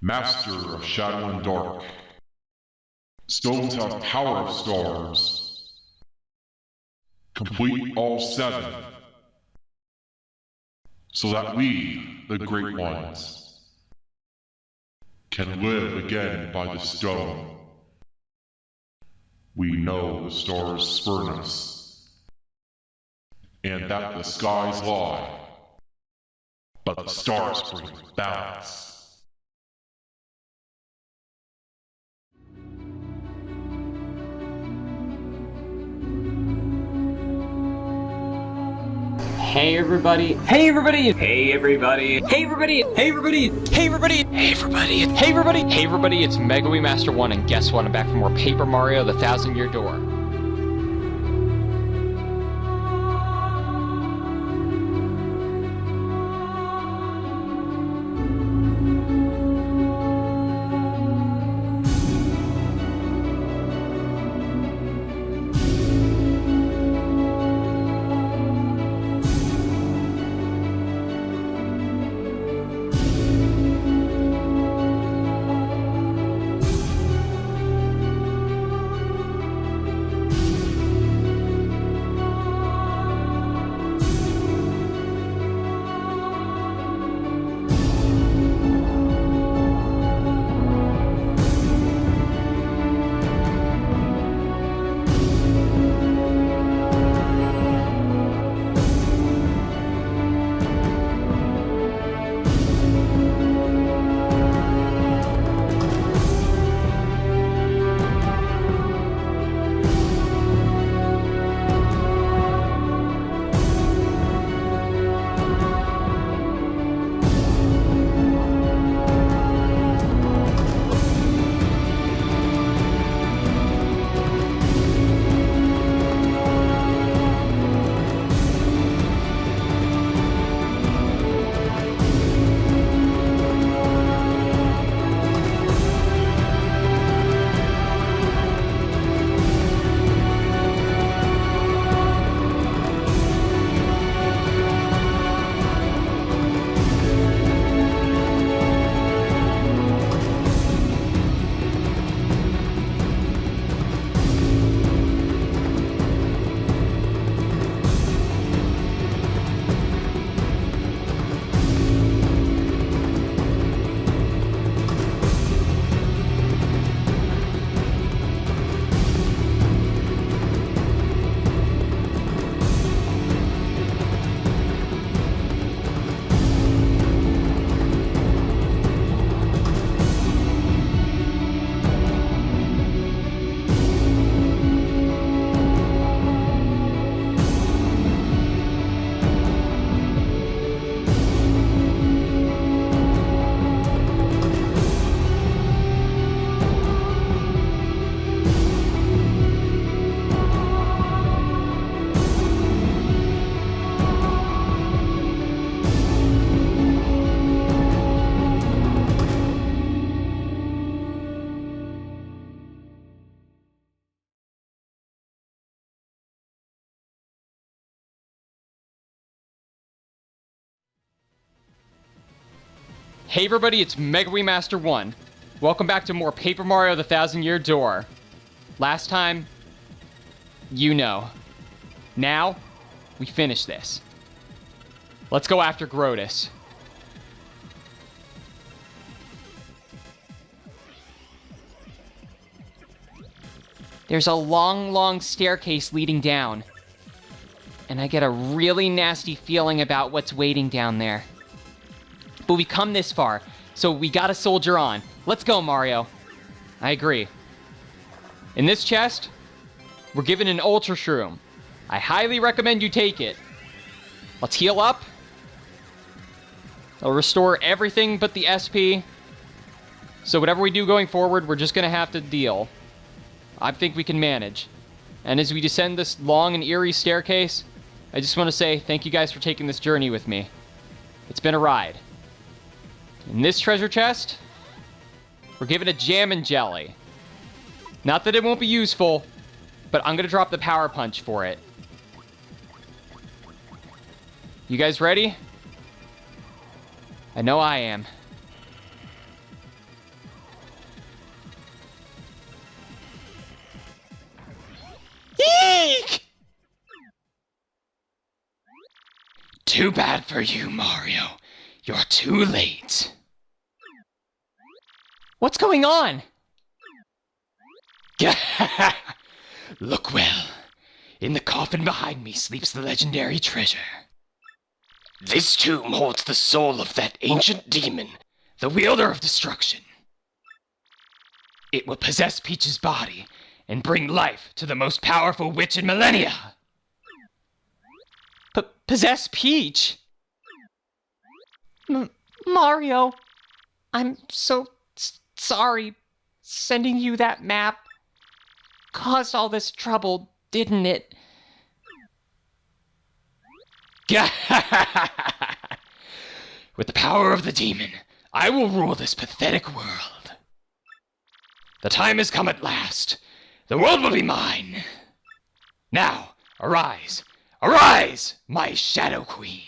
Master of shadow and dark. Stones have power of stars. Complete all 7. So that we, the great ones, can live again by the stone. We know the stars spurn us, and that the skies lie, but the stars bring balance. Hey everybody! Hey everybody! Hey everybody! Hey everybody! Hey everybody! Hey everybody! Hey everybody! Hey everybody! Hey everybody! It's Mega Master 1, and guess what? I'm back for more Paper Mario: The Thousand-Year Door. Hey everybody, it's Mega Master 1. Welcome back to more Paper Mario: The Thousand-Year Door. Last time, you know. Now, we finish this. Let's go after Grodus. There's a long staircase leading down. And I get a really nasty feeling about what's waiting down there. But we come this far, so we gotta soldier on. Let's go, Mario. I agree. In this chest, we're given an Ultra Shroom. I highly recommend you take it. Let's heal up. It'll restore everything but the SP. So whatever we do going forward, we're just gonna have to deal. I think we can manage. And as we descend this long and eerie staircase, I just want to say thank you guys for taking this journey with me. It's been a ride. In this treasure chest, we're given a jam and jelly. Not that it won't be useful, but I'm going to drop the power punch for it. You guys ready? I know I am. Too bad for you, Mario. You're too late. What's going on? Look well. In the coffin behind me sleeps the legendary treasure. This tomb holds the soul of that ancient demon, the wielder of destruction. It will possess Peach's body and bring life to the most powerful witch in millennia. Possess Peach? Mario, I'm so sorry. Sending you that map caused all this trouble, didn't it? With the power of the demon, I will rule this pathetic world. The time has come at last. The world will be mine. Now, arise. Arise, my Shadow Queen.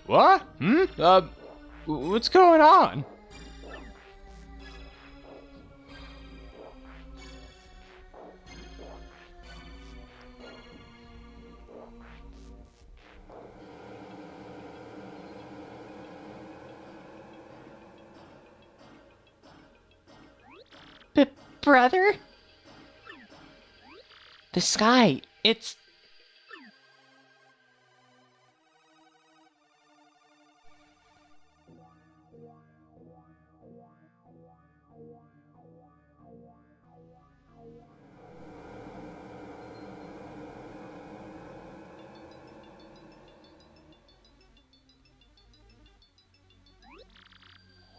What? What's going on? Brother? The sky, it's...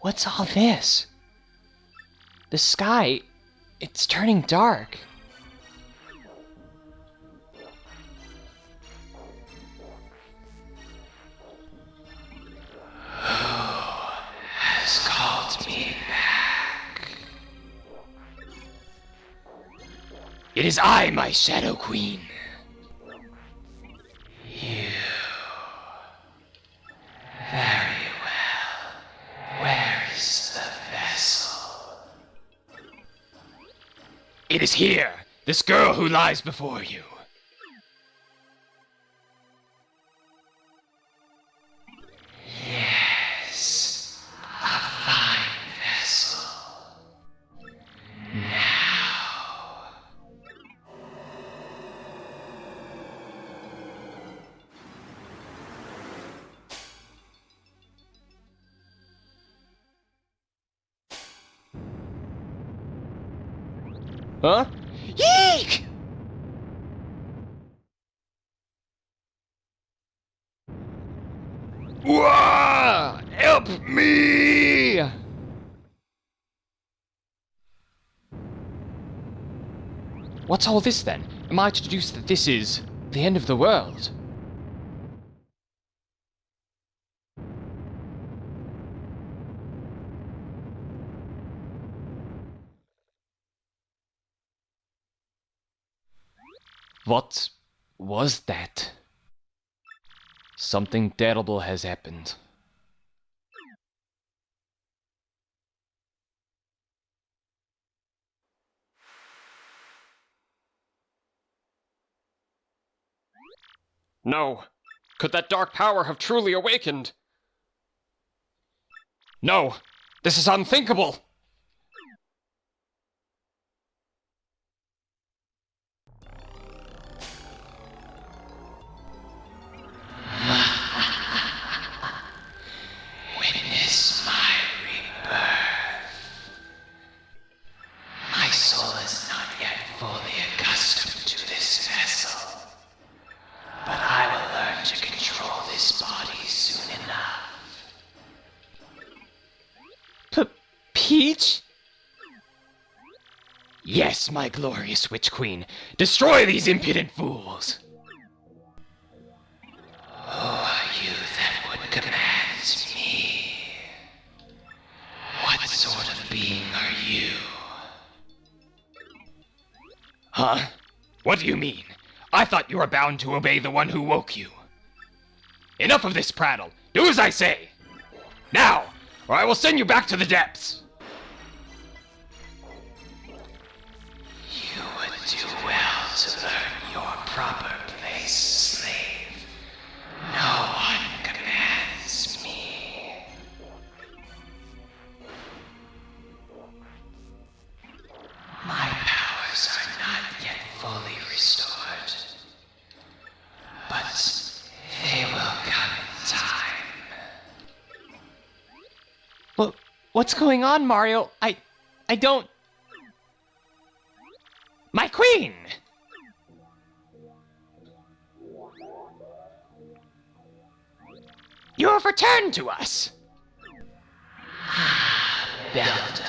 What's all this? The sky, it's turning dark. Has called me back. It is I, my Shadow Queen. You. Very well. Where is the vessel? It is here, this girl who lies before you. Yes, a fine vessel. Now. Huh? Yeek! Wah! Help me! What's all this then? Am I to deduce that this is the end of the world? What was that? Something terrible has happened. No. Could that dark power have truly awakened? No! This is unthinkable! Witness my rebirth. My soul is not yet fully accustomed to this vessel, but I will learn to control this body soon enough. Peach? Yes, my glorious Witch Queen. Destroy these impudent fools! Who are you that would command me? What sort of being are you? Huh? What do you mean? I thought you were bound to obey the one who woke you. Enough of this prattle. Do as I say. Now, or I will send you back to the depths. You would do well to learn your proper place, slave. No one commands me. My powers are not yet fully restored, but they will come in time. What's going on, Mario? I don't... My queen! You have returned to us! Beldam,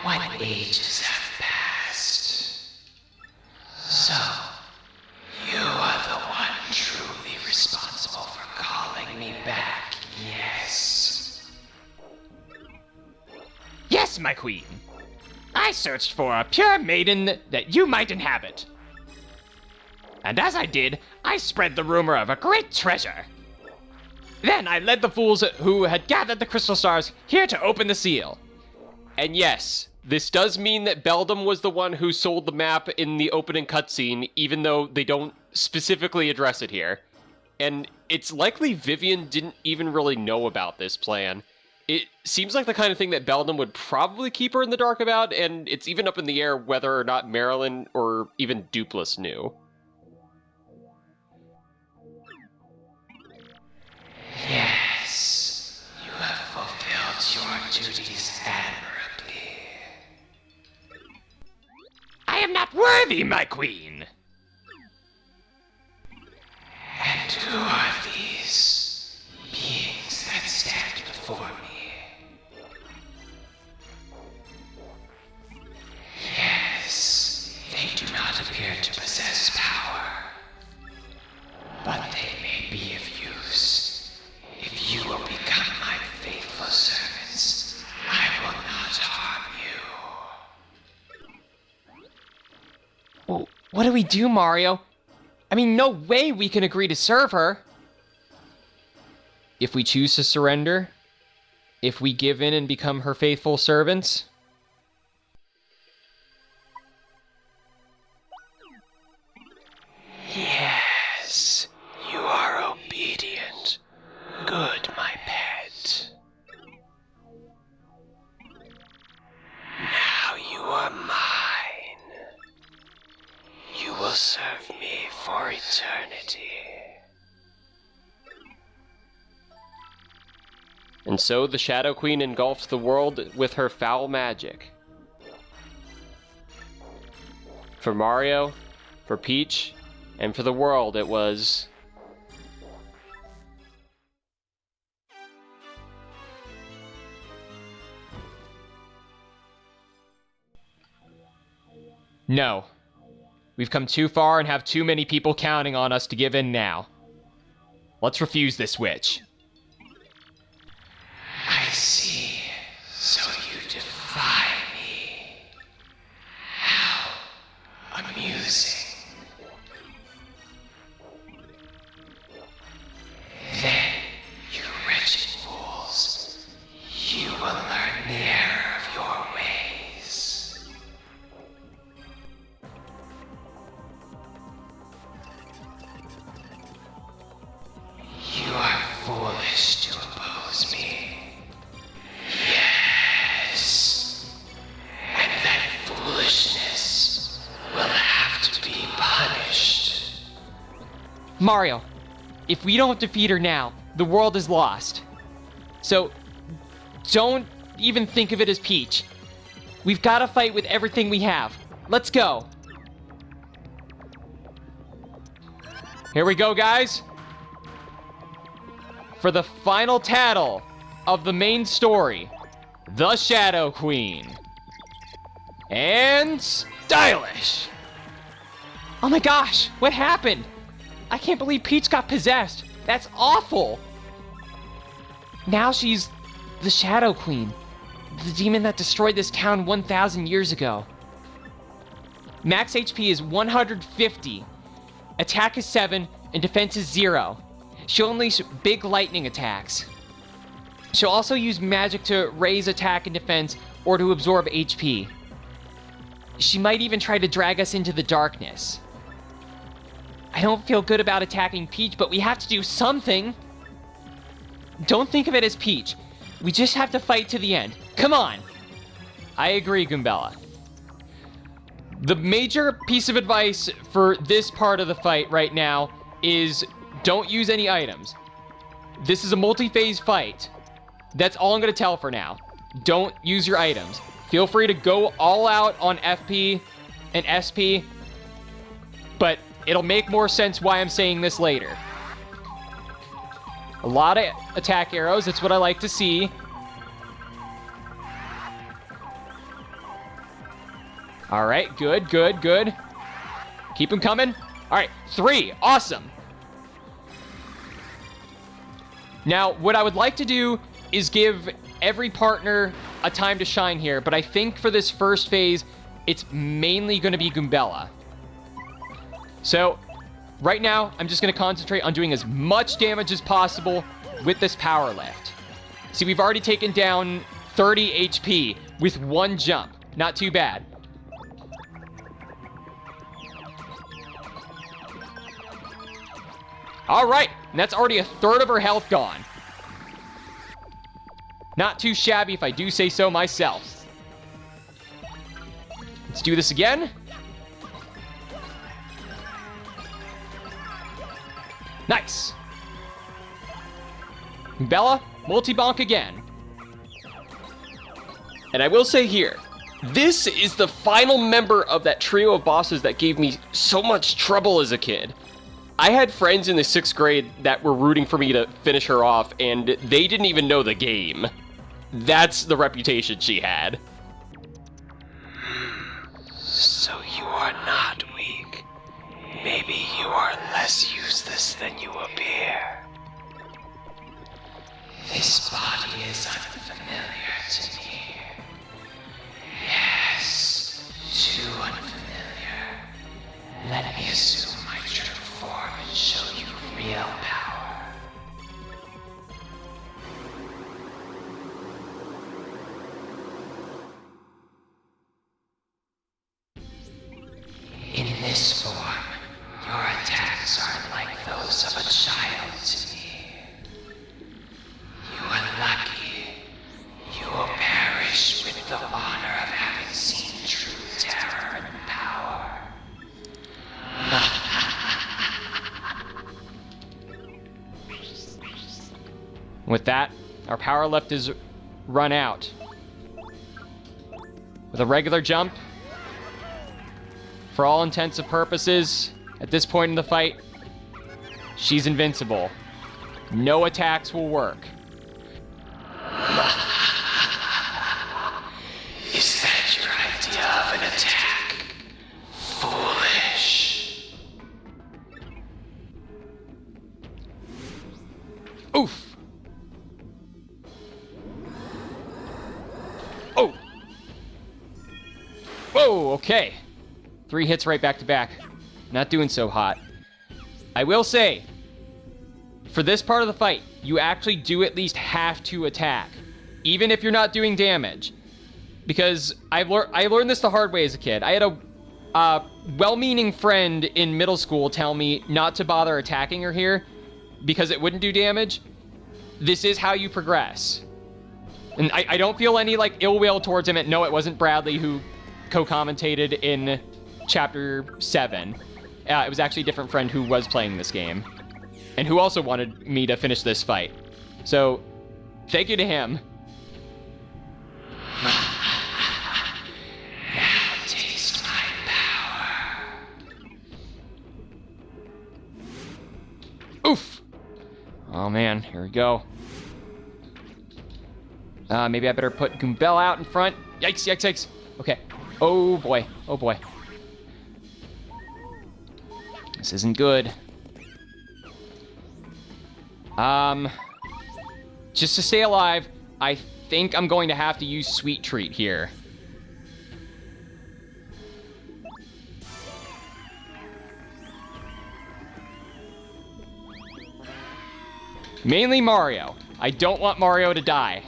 what ages have passed? So, you are the one truly responsible for calling me back, yes? Yes, my queen. I searched for a pure maiden that you might inhabit. And as I did, I spread the rumor of a great treasure. Then I led the fools who had gathered the crystal stars here to open the seal. And yes, this does mean that Beldam was the one who sold the map in the opening cutscene, even though they don't specifically address it here. And it's likely Vivian didn't even really know about this plan. It seems like the kind of thing that Beldam would probably keep her in the dark about, and it's even up in the air whether or not Marilyn or even Dupless knew. Yes, you have fulfilled your duties admirably. I am not worthy, my queen! And who are these beings that stand before me? Yes, they do not appear to possess power, but they may be of use. If you will become my faithful servants, I will not harm you. Well, what do we do, Mario? I mean, no way we can agree to serve her. If we choose to surrender, if we give in and become her faithful servants. Yes, you are obedient. Good, my pet. Now you are mine. You will serve me for eternity. And so the Shadow Queen engulfed the world with her foul magic. For Mario, for Peach, and for the world it was... No. We've come too far and have too many people counting on us to give in now. Let's refuse this witch. I see. So you defy me. How amusing. Then, you wretched fools, you will learn the error of your ways. You are foolish to oppose me. Mario, if we don't defeat her now, the world is lost. So, don't even think of it as Peach. We've got to fight with everything we have. Let's go. Here we go, guys. For the final tattle of the main story, the Shadow Queen. And stylish. Oh my gosh, what happened? I can't believe Peach got possessed. That's awful. Now she's the Shadow Queen, the demon that destroyed this town 1,000 years ago. Max HP is 150, attack is 7, and defense is 0. She'll unleash big lightning attacks. She'll also use magic to raise attack and defense or to absorb HP. She might even try to drag us into the darkness. I don't feel good about attacking Peach, but we have to do something. Don't think of it as Peach. We just have to fight to the end. Come on! I agree, Goombella. The major piece of advice for this part of the fight right now is don't use any items. This is a multi-phase fight. That's all I'm going to tell for now. Don't use your items. Feel free to go all out on FP and SP, but it'll make more sense why I'm saying this later. A lot of attack arrows, that's what I like to see. All right, good, good, good. Keep them coming. All right, 3, awesome. Now, what I would like to do is give every partner a time to shine here, but I think for this first phase, it's mainly going to be Goombella. So, right now, I'm just going to concentrate on doing as much damage as possible with this power lift. See, we've already taken down 30 HP with one jump. Not too bad. All right, and that's already a third of her health gone. Not too shabby if I do say so myself. Let's do this again. Nice. Bella, multi-bonk again. And I will say here, this is the final member of that trio of bosses that gave me so much trouble as a kid. I had friends in the 6th grade that were rooting for me to finish her off, and they didn't even know the game. That's the reputation she had. So you are not weak. Maybe you are less useless than you appear. This body is unfamiliar to me. Yes, too unfamiliar. Let me assume my true form and show you real power. In this form, your attacks are like those of a child to me. You are lucky. You will perish with the honor of having seen true terror and power. With that, our power lift is run out. With a regular jump, for all intents and purposes, at this point in the fight, she's invincible. No attacks will work. Is that your idea of an attack? Foolish. Oof! Oh! Whoa, okay. 3 hits right back to back. Not doing so hot. I will say, for this part of the fight, you actually do at least have to attack, even if you're not doing damage. Because I learned this the hard way as a kid. I had a well-meaning friend in middle school tell me not to bother attacking her here because it wouldn't do damage. This is how you progress. And I don't feel any like ill will towards him. No, it wasn't Bradley who co-commentated in Chapter 7. It was actually a different friend who was playing this game. and who also wanted me to finish this fight. So, thank you to him. Taste my power. Oof! Oh man, here we go. Maybe I better put Goombell out in front. Yikes, yikes, yikes. Okay. Oh boy, oh boy. This isn't good. Just to stay alive, I think I'm going to have to use Sweet Treat here. Mainly Mario. I don't want Mario to die.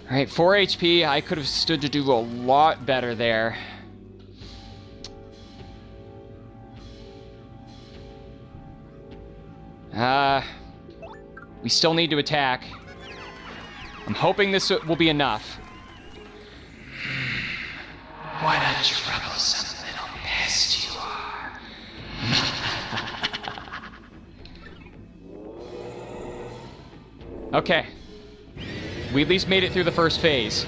Alright, 4 HP. I could have stood to do a lot better there. We still need to attack. I'm hoping this will be enough. What a troublesome little pest you are. Okay. We at least made it through the first phase.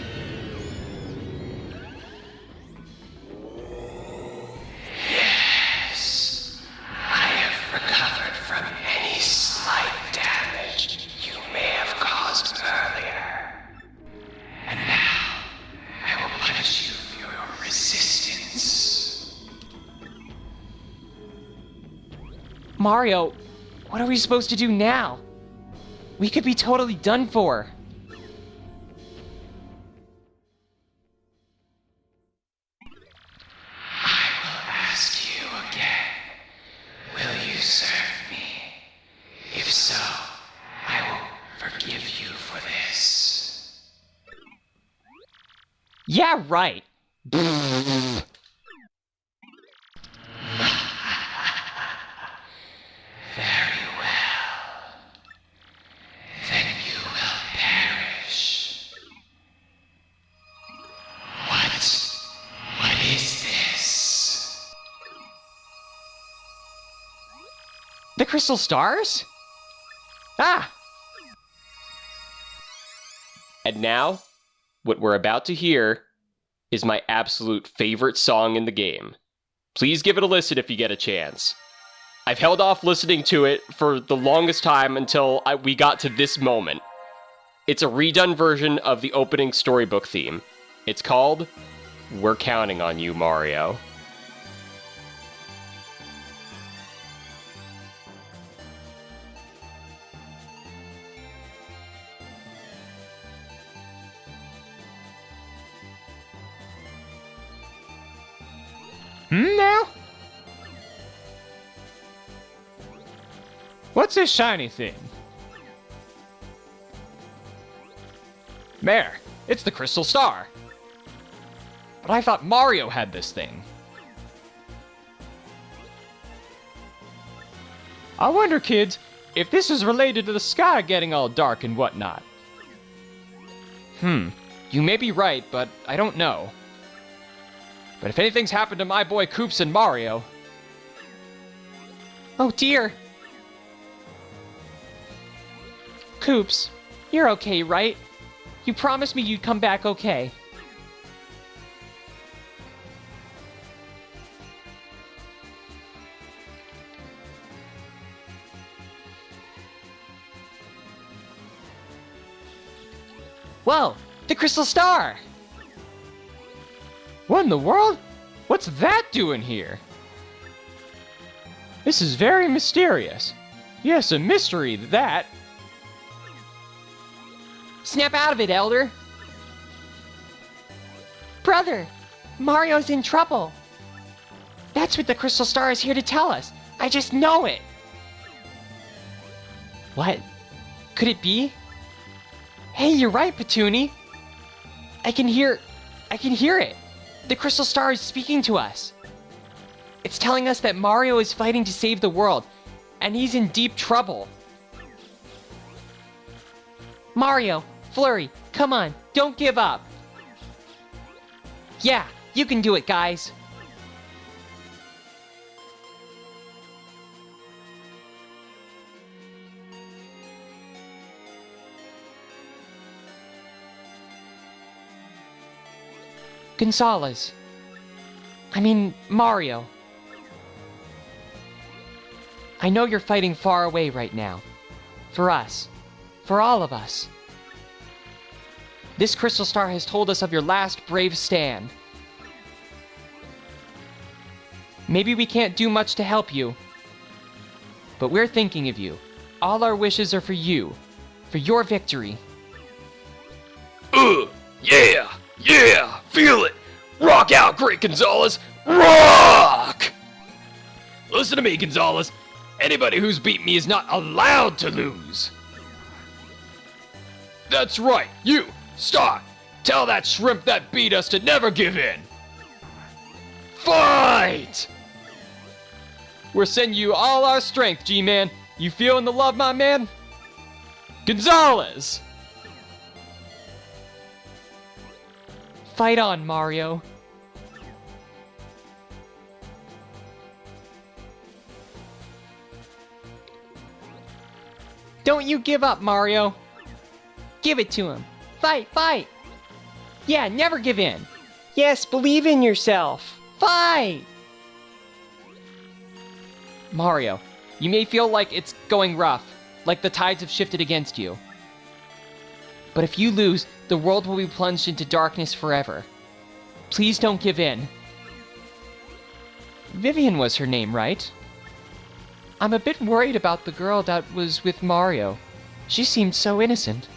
Yes, I have recovered from any slight damage you may have caused earlier. And now, I will punish you for your resistance. Mario, what are we supposed to do now? We could be totally done for. Yeah, right. Very well. Then you will perish. What is this? The crystal stars? Ah! And now, what we're about to hear is my absolute favorite song in the game. Please give it a listen if you get a chance. I've held off listening to it for the longest time until we got to this moment. It's a redone version of the opening storybook theme. It's called We're Counting on You, Mario. Now? What's this shiny thing? There, it's the crystal star. But I thought Mario had this thing. I wonder, kids, if this is related to the sky getting all dark and whatnot. You may be right, but I don't know. But if anything's happened to my boy Koops and Mario... Oh dear! Koops, you're okay, right? You promised me you'd come back okay. Whoa! The crystal star! What in the world? What's that doing here? This is very mysterious. Yes, a mystery, that. Snap out of it, Elder! Brother! Mario's in trouble! That's what the crystal star is here to tell us. I just know it! What? Could it be? Hey, you're right, Petuni! I can hear it! The crystal star is speaking to us. It's telling us that Mario is fighting to save the world, and he's in deep trouble. Mario, Flurry, come on, don't give up. Yeah, you can do it, guys. Gonzalez. I mean, Mario. I know you're fighting far away right now. For us. For all of us. This crystal star has told us of your last brave stand. Maybe we can't do much to help you, but we're thinking of you. All our wishes are for you. For your victory. Yeah! Yeah! Feel it! Rock out, Great Gonzalez! Rock! Listen to me, Gonzalez. Anybody who's beat me is not allowed to lose. That's right, you! Stop! Tell that shrimp that beat us to never give in! Fight! We're sending you all our strength, G-Man. You feeling the love, my man? Gonzalez! Fight on, Mario. Don't you give up, Mario. Give it to him. Fight, fight. Yeah, never give in. Yes, believe in yourself. Fight! Mario, you may feel like it's going rough, like the tides have shifted against you. But if you lose, the world will be plunged into darkness forever. Please don't give in. Vivian was her name, right? I'm a bit worried about the girl that was with Mario. She seemed so innocent.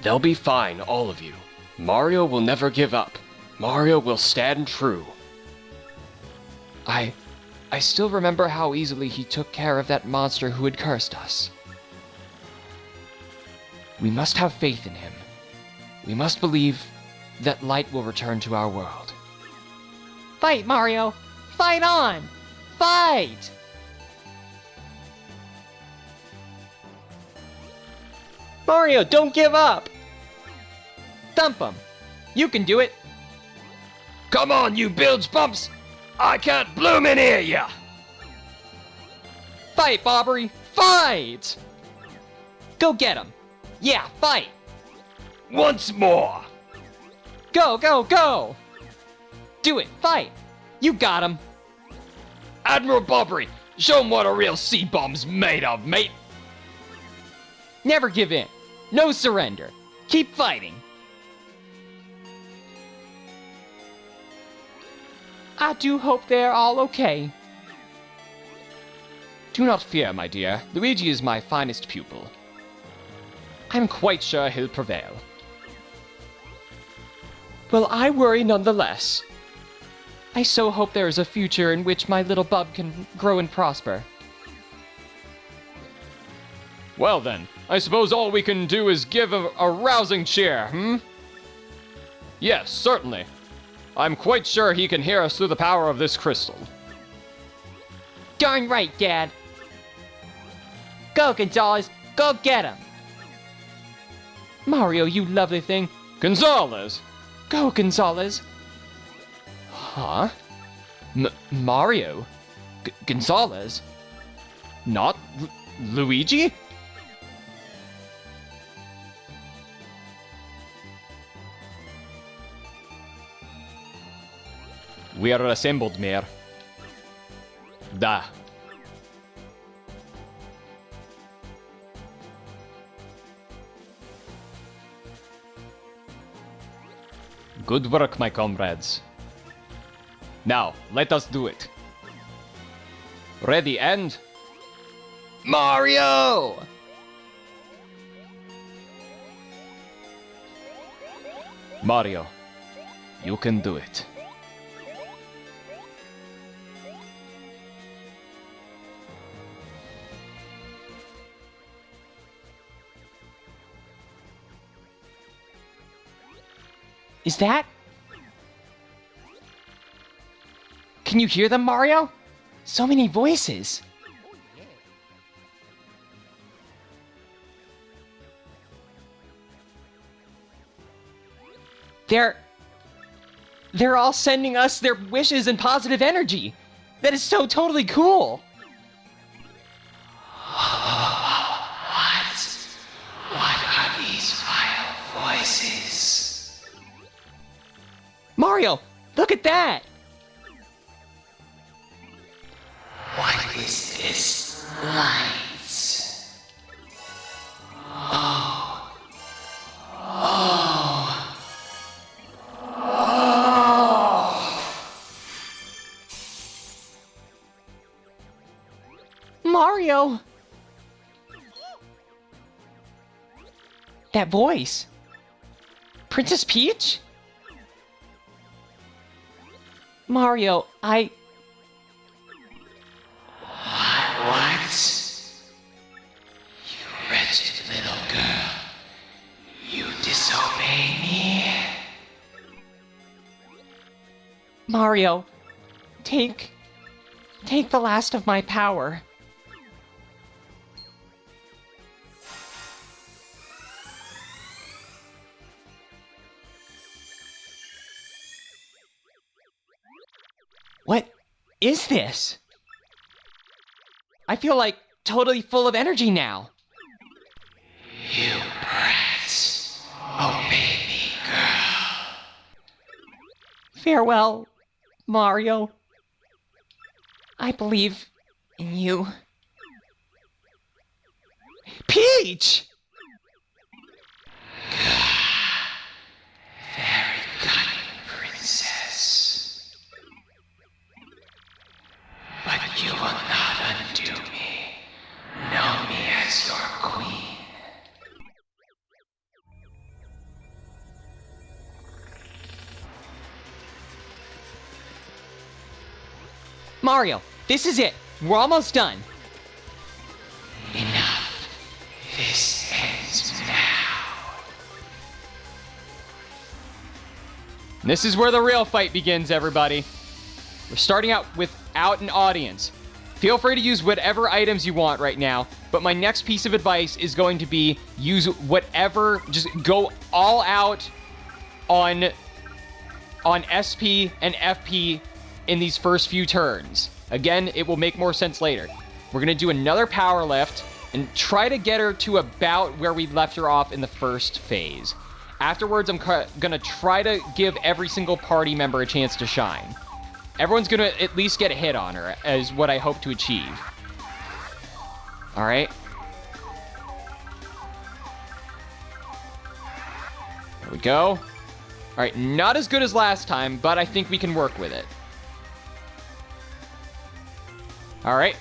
They'll be fine, all of you. Mario will never give up. Mario will stand true. I still remember how easily he took care of that monster who had cursed us. We must have faith in him. We must believe that light will return to our world. Fight, Mario! Fight on! Fight! Mario, don't give up! Thump him! You can do it! Come on, you bilge bumps! I can't bloomin' hear ya! Fight, Bobbery! Fight! Go get him! Yeah, fight! Once more! Go, go, go! Do it, fight! You got him! Admiral Bobbery, show him what a real sea bomb's made of, mate! Never give in. No surrender. Keep fighting. I do hope they're all okay. Do not fear, my dear. Luigi is my finest pupil. I'm quite sure he'll prevail. Well, I worry nonetheless. I so hope there is a future in which my little bub can grow and prosper. Well then, I suppose all we can do is give a rousing cheer, hmm? Yes, certainly. I'm quite sure he can hear us through the power of this crystal. Darn right, Dad. Go, Gonzalez. Go get him. Mario, you lovely thing. Gonzalez! Go, Gonzalez. Huh? Mario? Gonzalez? Not Luigi? We are assembled, Mayor. Da. Good work, my comrades. Now, let us do it. Ready and... Mario! Mario, you can do it. Is that? Can you hear them, Mario? So many voices. They're all sending us their wishes and positive energy. That is so totally cool. What are these vile voices? Mario, look at that. What is this light? Oh. Oh. Oh. Mario. That voice. Princess Peach? Mario, What? You wretched little girl. You disobey me? Mario, take the last of my power. What is this? I feel like totally full of energy now. You brat. Obey me, girl. Farewell, Mario. I believe in you. Peach! Very cunning, princess. But you will not undo me. Know me as your queen. Mario, this is it. We're almost done. Enough. This ends now. This is where the real fight begins, everybody. We're starting out without an audience. Feel free to use whatever items you want right now, but my next piece of advice is going to be use whatever, just go all out on SP and FP in these first few turns. Again, it will make more sense later. We're gonna do another power lift and try to get her to about where we left her off in the first phase. Afterwards, I'm gonna try to give every single party member a chance to shine. Everyone's gonna at least get a hit on her, is what I hope to achieve. All right. There we go. All right, not as good as last time, but I think we can work with it. All right.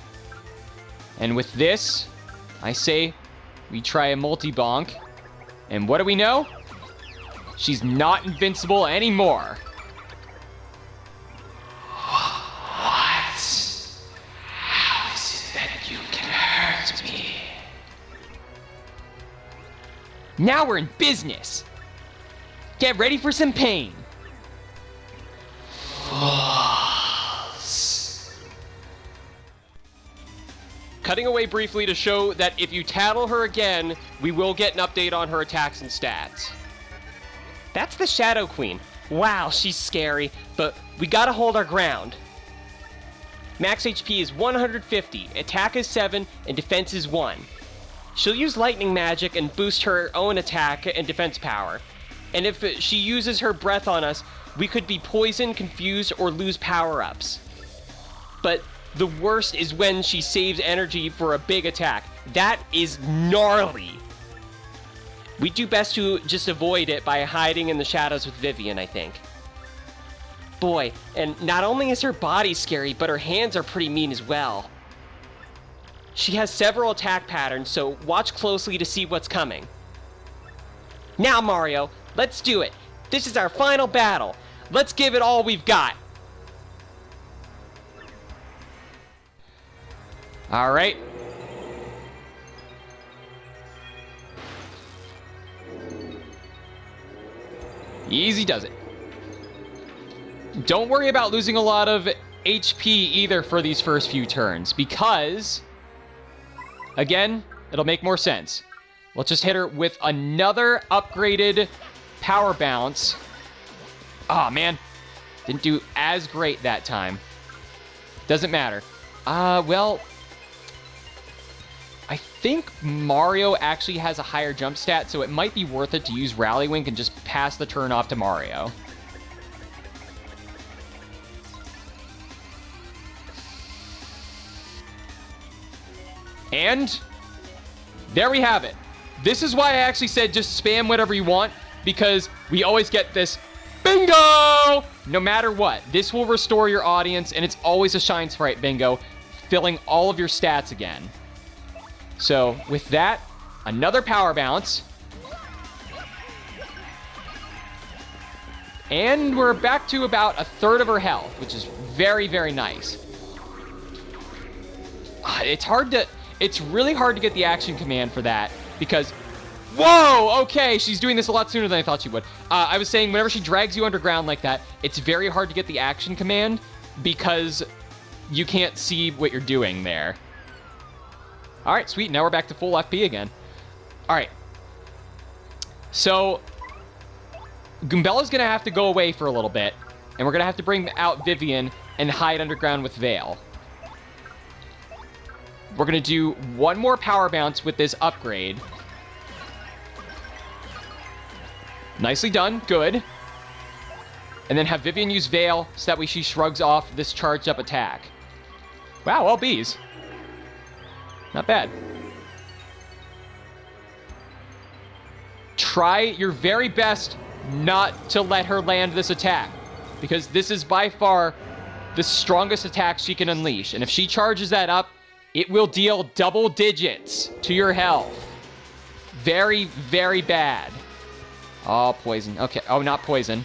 And with this, I say we try a multi-bonk. And what do we know? She's not invincible anymore. What? How is it that you can hurt me? Now we're in business. Get ready for some pain. Cutting away briefly to show that if you tattle her again, we will get an update on her attacks and stats. That's the Shadow Queen. Wow, she's scary, but we gotta hold our ground. Max HP is 150, attack is 7, and defense is 1. She'll use lightning magic and boost her own attack and defense power. And if she uses her breath on us, we could be poisoned, confused, or lose power-ups. But the worst is when she saves energy for a big attack. That is gnarly. We do best to just avoid it by hiding in the shadows with Vivian, I think. Boy, and not only is her body scary, but her hands are pretty mean as well. She has several attack patterns, so watch closely to see what's coming. Now, Mario, let's do it. This is our final battle. Let's give it all we've got. All right. Easy does it. Don't worry about losing a lot of HP either for these first few turns, because, again, it'll make more sense. Let's just hit her with another upgraded power bounce, Aw, man. Didn't do as great that time. Doesn't matter. Well, I think Mario actually has a higher jump stat, so it might be worth it to use Rally Wink and just pass the turn off to Mario. And there we have it. This is why I actually said just spam whatever you want, because we always get this bingo no matter what. This will restore your audience, and it's always a Shine Sprite bingo, filling all of your stats again. So with that, another power bounce. And we're back to about a third of her health, which is very, very nice. It's really hard to get the action command for that, because, whoa, okay, she's doing this a lot sooner than I thought she would. I was saying, whenever she drags you underground like that, it's very hard to get the action command, because you can't see what you're doing there. All right, sweet, now we're back to full FP again. All right, so Goombella's gonna have to go away for a little bit, and we're gonna have to bring out Vivian and hide underground with Vale. We're gonna do one more power bounce with this upgrade. Nicely done, good. And then have Vivian use Vale so that way she shrugs off this charged up attack. Wow, all Bs. Not bad. Try your very best not to let her land this attack, because this is by far the strongest attack she can unleash. And if she charges that up, it will deal double digits to your health. Very, very bad. Oh, poison. Okay. Oh, not poison.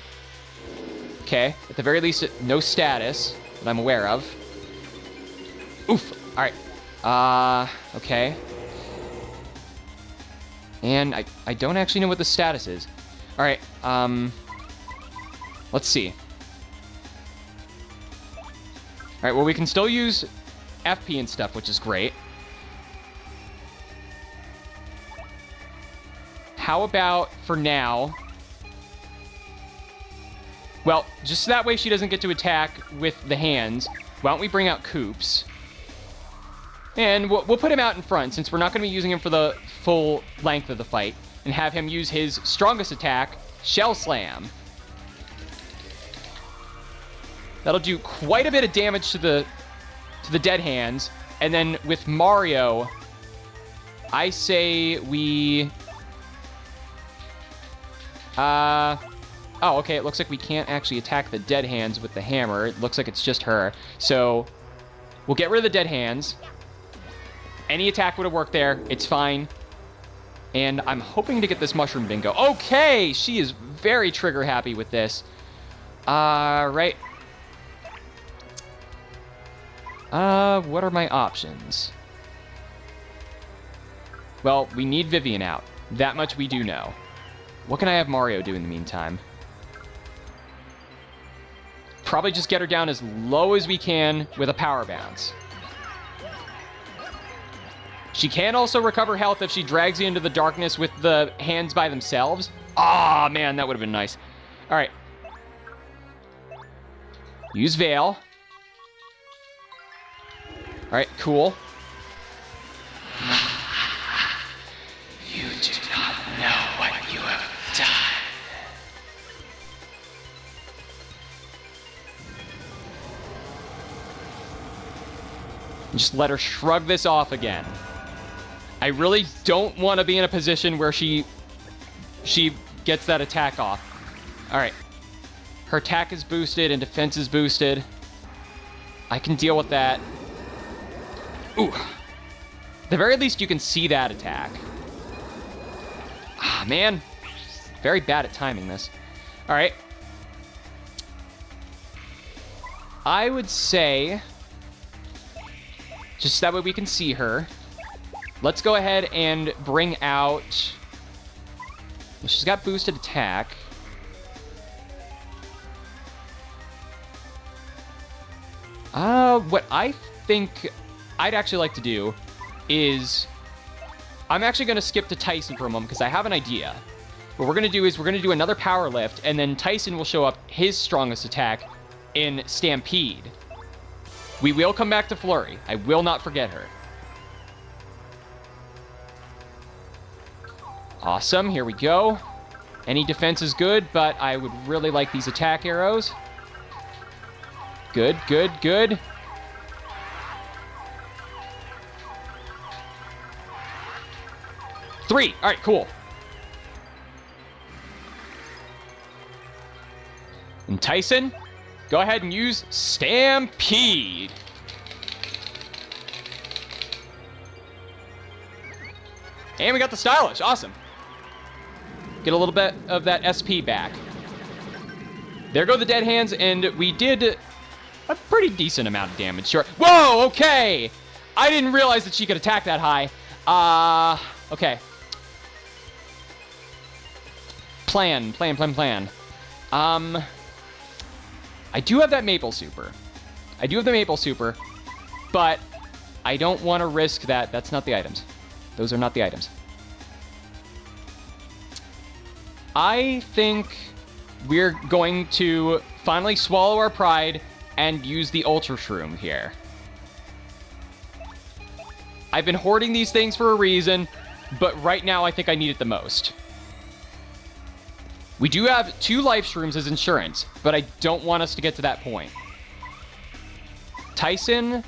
Okay. At the very least, no status that I'm aware of. Oof. All right. Okay. And I don't actually know what the status is. All right. Let's see. All right. Well, we can still use FP and stuff, which is great. How about, for now... Well, just that way she doesn't get to attack with the hands, why don't we bring out Koops? And we'll put him out in front, since we're not going to be using him for the full length of the fight, and have him use his strongest attack, Shell Slam. That'll do quite a bit of damage to the dead hands. And then with Mario, I say we... Oh, okay, it looks like we can't actually attack the dead hands with the hammer. It looks like it's just her. So, we'll get rid of the dead hands. Any attack would have worked there. It's fine. And I'm hoping to get this mushroom bingo. Okay, she is very trigger happy with this. Right. What are my options? Well, we need Vivian out. That much we do know. What can I have Mario do in the meantime? Probably just get her down as low as we can with a power bounce. She can also recover health if she drags you into the darkness with the hands by themselves. Ah, man, that would have been nice. All right. Use Vale. All right, cool. You do not know what you have done. Just let her shrug this off again. I really don't want to be in a position where she gets that attack off. All right. Her attack is boosted and defense is boosted. I can deal with that. Ooh. At the very least, you can see that attack. Ah, man. Very bad at timing this. All right. I would say, just that way we can see her, let's go ahead and bring out... Well, she's got boosted attack. What I think I'd actually like to do is... I'm actually going to skip to Tyson for a moment because I have an idea. what we're going to do is we're going to do another power lift, and then Tyson will show up his strongest attack in Stampede. We will come back to Flurry. I will not forget her. Awesome, here we go. Any defense is good, but I would really like these attack arrows. Good, good, good. Three. All right, cool. And Tyson, go ahead and use Stampede. And we got the Stylish. Awesome. Get a little bit of that SP back. There go the dead hands, and we did a pretty decent amount of damage. Sure. Whoa, okay. I didn't realize that she could attack that high. Okay. Plan. I do have that Maple Super. But I don't want to risk that. That's not the items. Those are not the items. I think we're going to finally swallow our pride and use the Ultra Shroom here. I've been hoarding these things for a reason, but right now I think I need it the most. We do have 2 Life Shrooms as insurance, but I don't want us to get to that point. Tyson,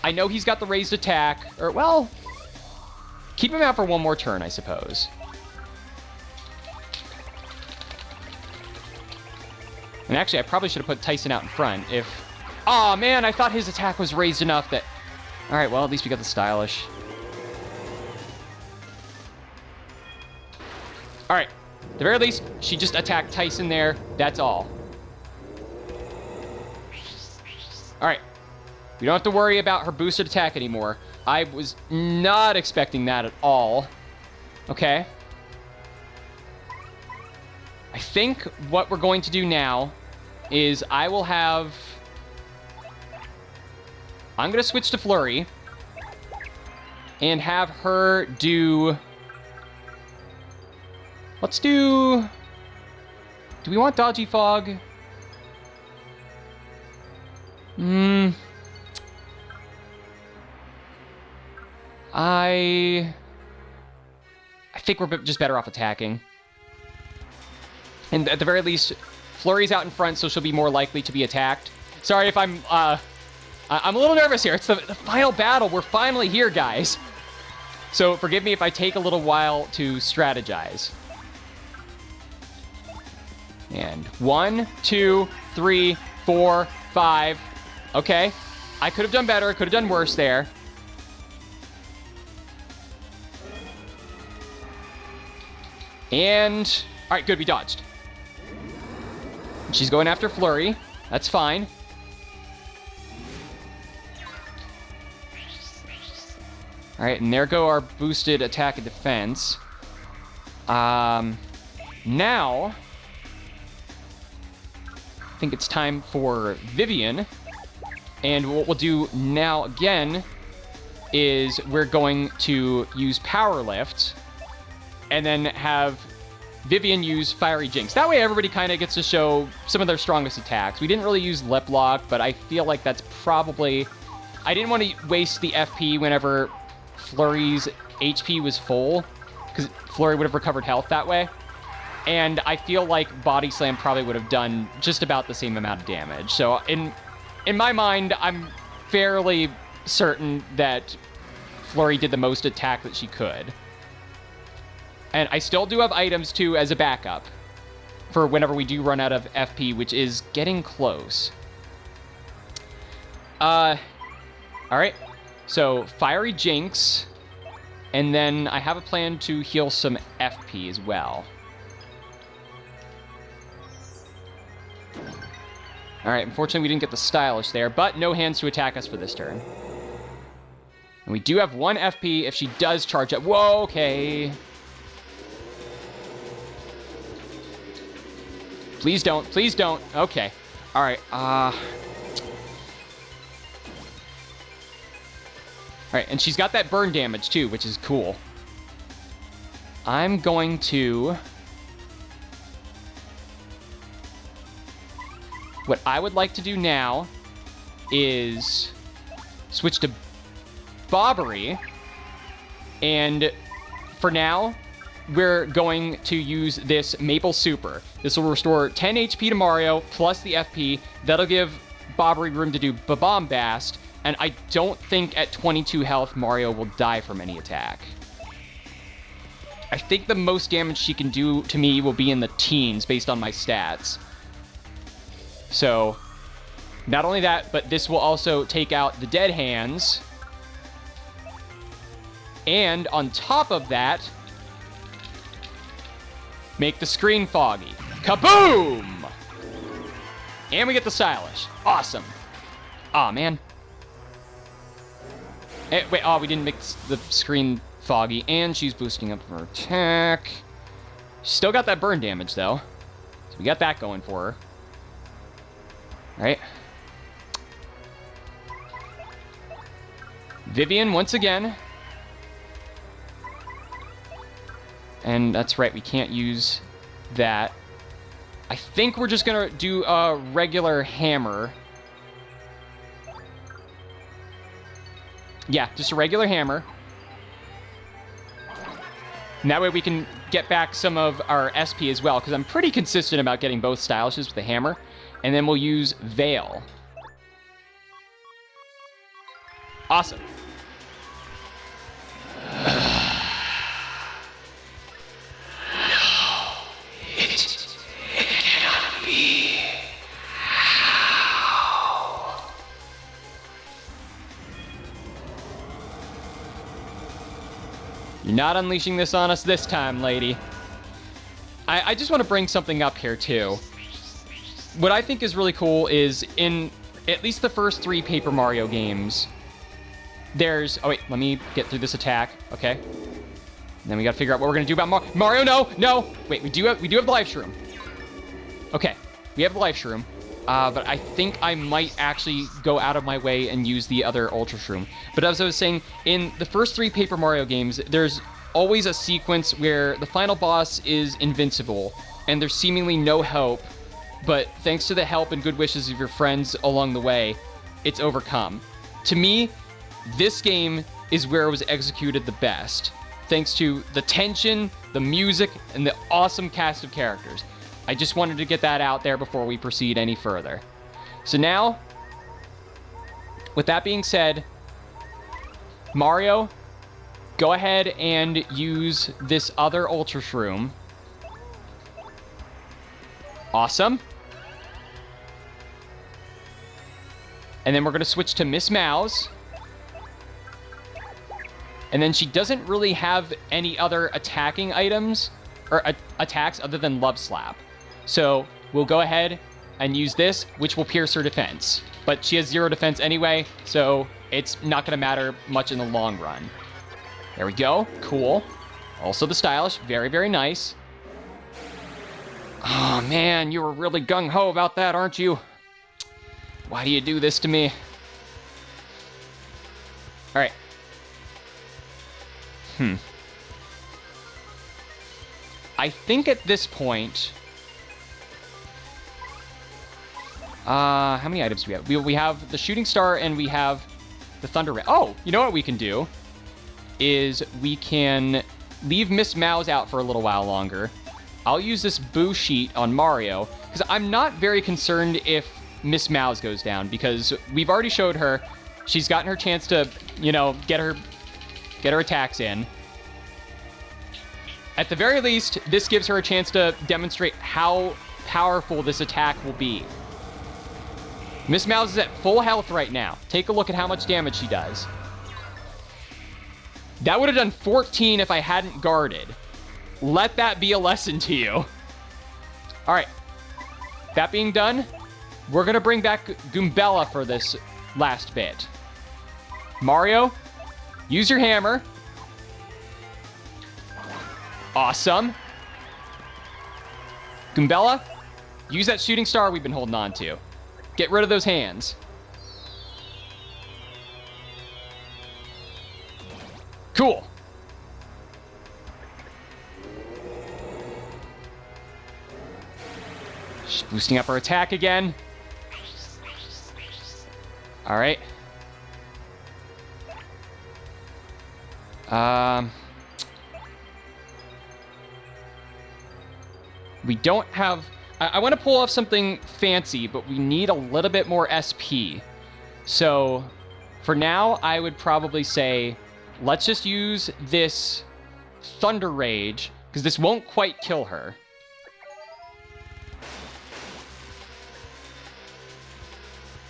I know he's got the raised attack, or, well, keep him out for one more turn, I suppose. And actually, I probably should have put Tyson out in front if... Aw, man, I thought his attack was raised enough that... Alright, well, at least we got the Stylish. Alright, at the very least, she just attacked Tyson there. That's all. Alright. We don't have to worry about her boosted attack anymore. I was not expecting that at all. Okay. I think what we're going to do now is I will have... I'm going to switch to Flurry and have her do... Let's do... Do we want Dodgy Fog? I think we're just better off attacking. And at the very least, Flurry's out in front, so she'll be more likely to be attacked. Sorry if I'm a little nervous here. It's the final battle. We're finally here, guys. So forgive me if I take a little while to strategize. And 1, 2, 3, 4, 5. Okay. I could have done better. I could have done worse there. And... Alright, good. We dodged. She's going after Flurry. That's fine. Alright, and there go our boosted attack and defense. Now... I think it's time for Vivian. And what we'll do now again is we're going to use Power Lift and then have Vivian use Fiery Jinx. That way everybody kind of gets to show some of their strongest attacks. We didn't really use Lip Lock, but I feel like that's probably... I didn't want to waste the FP whenever Flurry's HP was full, because Flurry would have recovered health that way. And I feel like Body Slam probably would have done just about the same amount of damage. So in my mind, I'm fairly certain that Flurry did the most attack that she could. And I still do have items, too, as a backup for whenever we do run out of FP, which is getting close. Alright. So, Fiery Jinx. And then I have a plan to heal some FP as well. Alright, unfortunately we didn't get the Stylish there, but no hands to attack us for this turn. And we do have 1 FP if she does charge up. Whoa, okay. Please don't. Please don't. Okay. Alright, Alright, and she's got that burn damage too, which is cool. I'm going to... What I would like to do now is switch to Bobbery. And for now, we're going to use this Maple Super. This will restore 10 HP to Mario plus the FP. That'll give Bobbery room to do Bombast. And I don't think at 22 health, Mario will die from any attack. I think the most damage she can do to me will be in the teens based on my stats. So, not only that, but this will also take out the dead hands. And on top of that, make the screen foggy. Kaboom! And we get the stylish. Awesome. Aw, man. Wait, oh, we didn't make the screen foggy. And she's boosting up her attack. Still got that burn damage, though. So we got that going for her. Alright. Vivian, once again. And that's right, we can't use that. I think we're just gonna do a regular hammer. Yeah, just a regular hammer. And that way we can get back some of our SP as well, because I'm pretty consistent about getting both stylishes with the hammer. And then we'll use Veil. Awesome. It cannot be. How? You're not unleashing this on us this time, lady. I just want to bring something up here, too. What I think is really cool is in at least the first 3 Paper Mario games, there's... Oh, wait, let me get through this attack. Okay. And then we got to figure out what we're going to do about Mario. No, no. Wait, we do have the Life Shroom. Okay, we have the Life Shroom. But I think I might actually go out of my way and use the other Ultra Shroom. But as I was saying, in the first 3 Paper Mario games, there's always a sequence where the final boss is invincible, and there's seemingly no hope. But thanks to the help and good wishes of your friends along the way, it's overcome. To me, this game is where it was executed the best. Thanks to the tension, the music, and the awesome cast of characters. I just wanted to get that out there before we proceed any further. So now, with that being said, Mario, go ahead and use this other Ultra Shroom. Awesome. And then we're going to switch to Miss Mouse. And then she doesn't really have any other attacking items, or attacks other than Love Slap. So we'll go ahead and use this, which will pierce her defense. But she has 0 defense anyway, so it's not going to matter much in the long run. There we go. Cool. Also the stylish. Very, very nice. Oh, man, you were really gung-ho about that, aren't you? Why do you do this to me? All right. I think at this point... how many items do we have? We have the Shooting Star and we have the Thunder Ray. Oh, you know what we can do? Is we can leave Miss Mouse out for a little while longer. I'll use this Boo Sheet on Mario, because I'm not very concerned if Miss Mouse goes down, because we've already showed her. She's gotten her chance to, you know, get her attacks in. At the very least, this gives her a chance to demonstrate how powerful this attack will be. Miss Mouse is at full health right now. Take a look at how much damage she does. That would have done 14 if I hadn't guarded. Let that be a lesson to you. All right. That being done, we're going to bring back Goombella for this last bit. Mario, use your hammer. Awesome. Goombella, use that Shooting Star we've been holding on to. Get rid of those hands. Cool. She's boosting up her attack again. Alright. We don't have... I want to pull off something fancy, but we need a little bit more SP. So, for now, I would probably say, let's just use this Thunder Rage, because this won't quite kill her.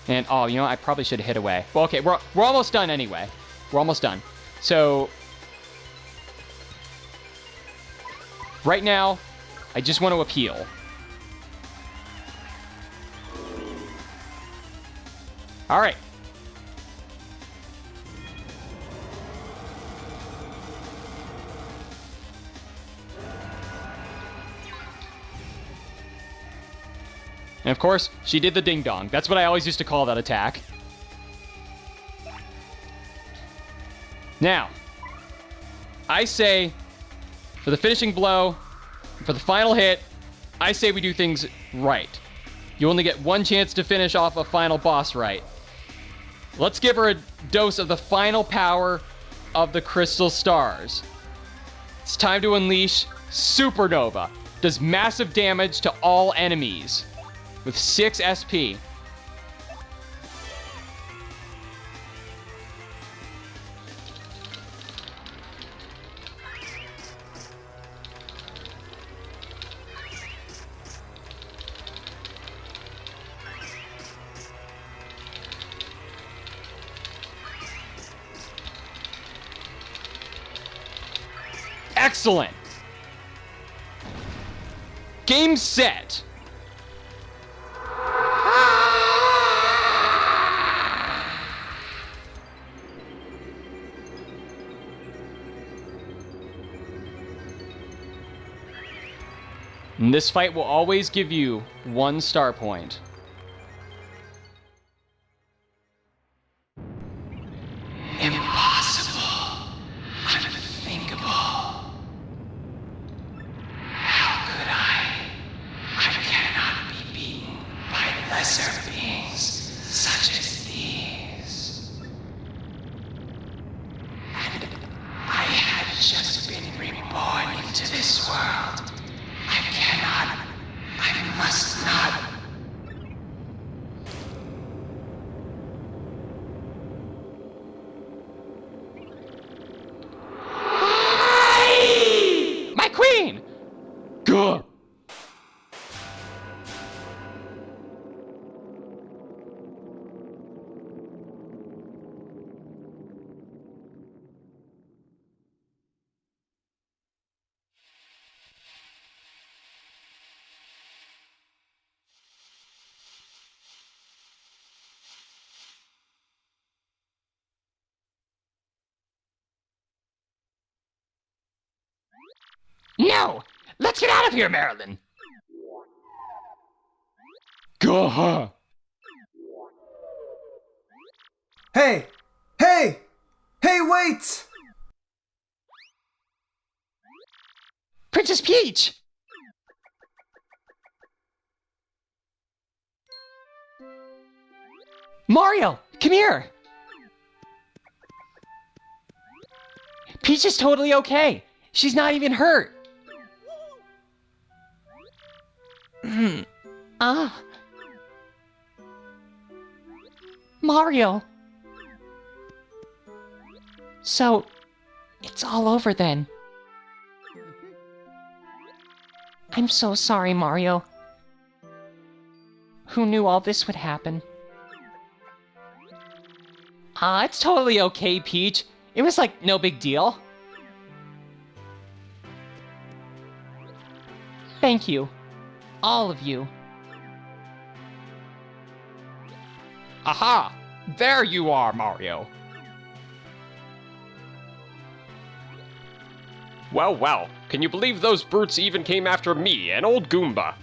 And, oh, you know, I probably should have hit away. Well, okay, we're almost done anyway. We're almost done. So, right now, I just want to appeal. All right. And of course, she did the ding-dong. That's what I always used to call that attack. Now, I say, for the finishing blow, for the final hit, I say we do things right. You only get one chance to finish off a final boss right. Let's give her a dose of the final power of the Crystal Stars. It's time to unleash Supernova. Does massive damage to all enemies with 6 SP. Excellent. Game set. And this fight will always give you 1 star point. Impossible. Unthinkable. How could I? I cannot be beaten by lesser beings such as these. And I had just been reborn into this world. I must not. My queen! Gah! No! Let's get out of here, Marilyn! Gah! Hey! Hey! Hey, wait! Princess Peach! Mario, come here! Peach is totally okay. She's not even hurt. Mario. So, it's all over then. I'm so sorry, Mario. Who knew all this would happen? It's totally okay, Peach. It was like no big deal. Thank you. All of you. Aha! There you are, Mario. Well, well, can you believe those brutes even came after me, an old Goomba?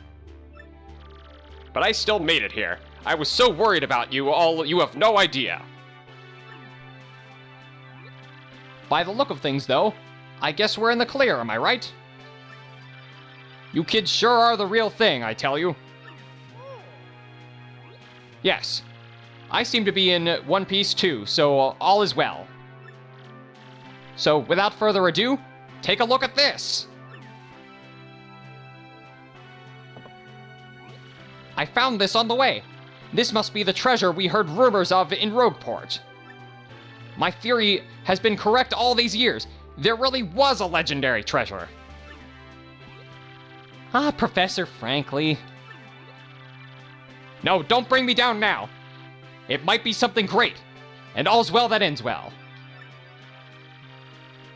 But I still made it here. I was so worried about you all, you have no idea. By the look of things, though, I guess we're in the clear, am I right? You kids sure are the real thing, I tell you. Yes. I seem to be in one piece too, so all is well. So, without further ado, take a look at this! I found this on the way. This must be the treasure we heard rumors of in Rogueport. My theory has been correct all these years. There really was a legendary treasure. Ah, Professor Frankly. No, don't bring me down now. It might be something great, and all's well that ends well.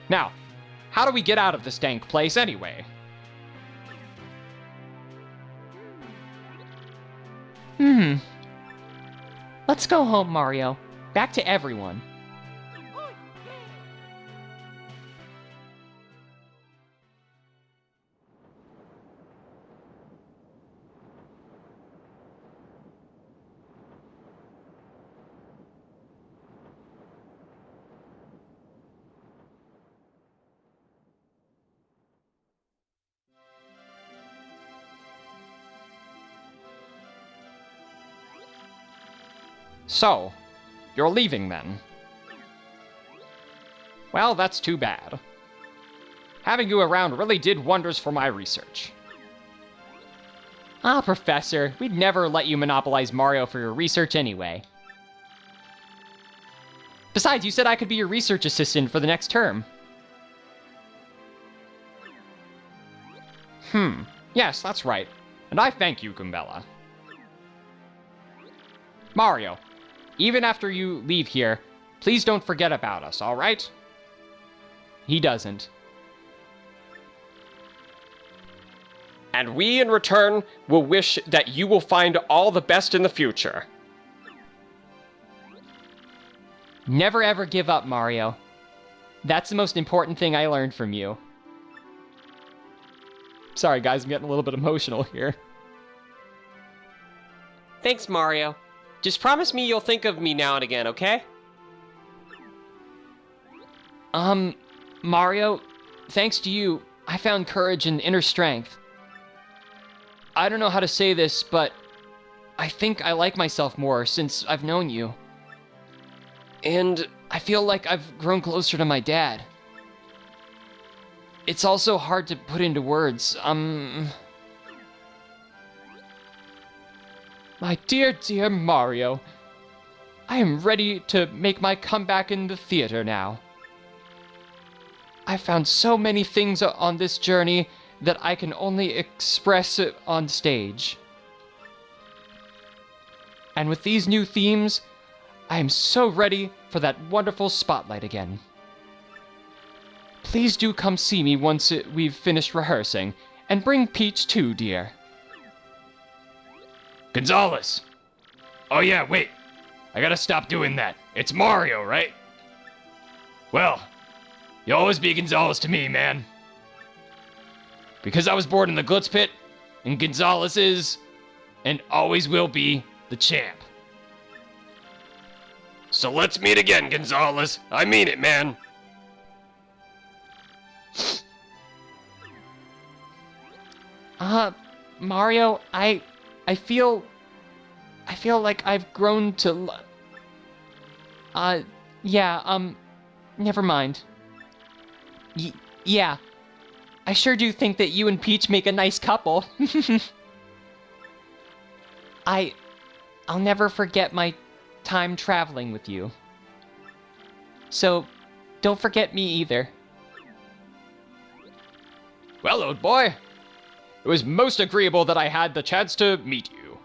Now, how do we get out of this dank place anyway? Let's go home, Mario. Back to everyone. So, you're leaving then? Well, that's too bad. Having you around really did wonders for my research. Ah, Professor, we'd never let you monopolize Mario for your research anyway. Besides, you said I could be your research assistant for the next term. Yes, that's right. And I thank you, Goombella. Mario, even after you leave here, please don't forget about us, alright? He doesn't. And we, in return, will wish that you will find all the best in the future. Never ever give up, Mario. That's the most important thing I learned from you. Sorry guys, I'm getting a little bit emotional here. Thanks, Mario. Just promise me you'll think of me now and again, okay? Mario, thanks to you, I found courage and inner strength. I don't know how to say this, but I think I like myself more since I've known you. And I feel like I've grown closer to my dad. It's also hard to put into words. My dear, dear Mario, I am ready to make my comeback in the theater now. I found so many things on this journey that I can only express on stage. And with these new themes, I am so ready for that wonderful spotlight again. Please do come see me once we've finished rehearsing, and bring Peach too, dear. Gonzalez! Oh yeah, wait. I gotta stop doing that. It's Mario, right? Well, you'll always be Gonzalez to me, man. Because I was born in the Glitz Pit, and Gonzalez is, and always will be, the champ. So let's meet again, Gonzalez. I mean it, man. Mario, I feel like I've grown to never mind. Yeah, I sure do think that you and Peach make a nice couple. I'll never forget my time traveling with you. So, don't forget me either. Well, old boy, it was most agreeable that I had the chance to meet you.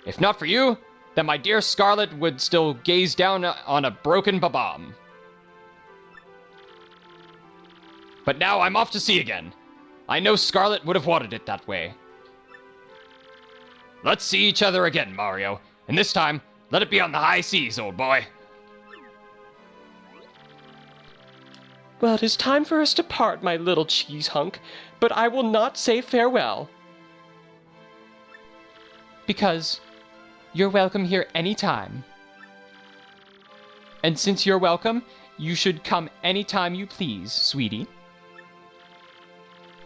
If not for you, then my dear Scarlet would still gaze down on a broken Babam. But now I'm off to sea again. I know Scarlet would have wanted it that way. Let's see each other again, Mario, and this time, let it be on the high seas, old boy. Well, it is time for us to part, my little cheese hunk, but I will not say farewell. Because you're welcome here anytime. And since you're welcome, you should come anytime you please, sweetie.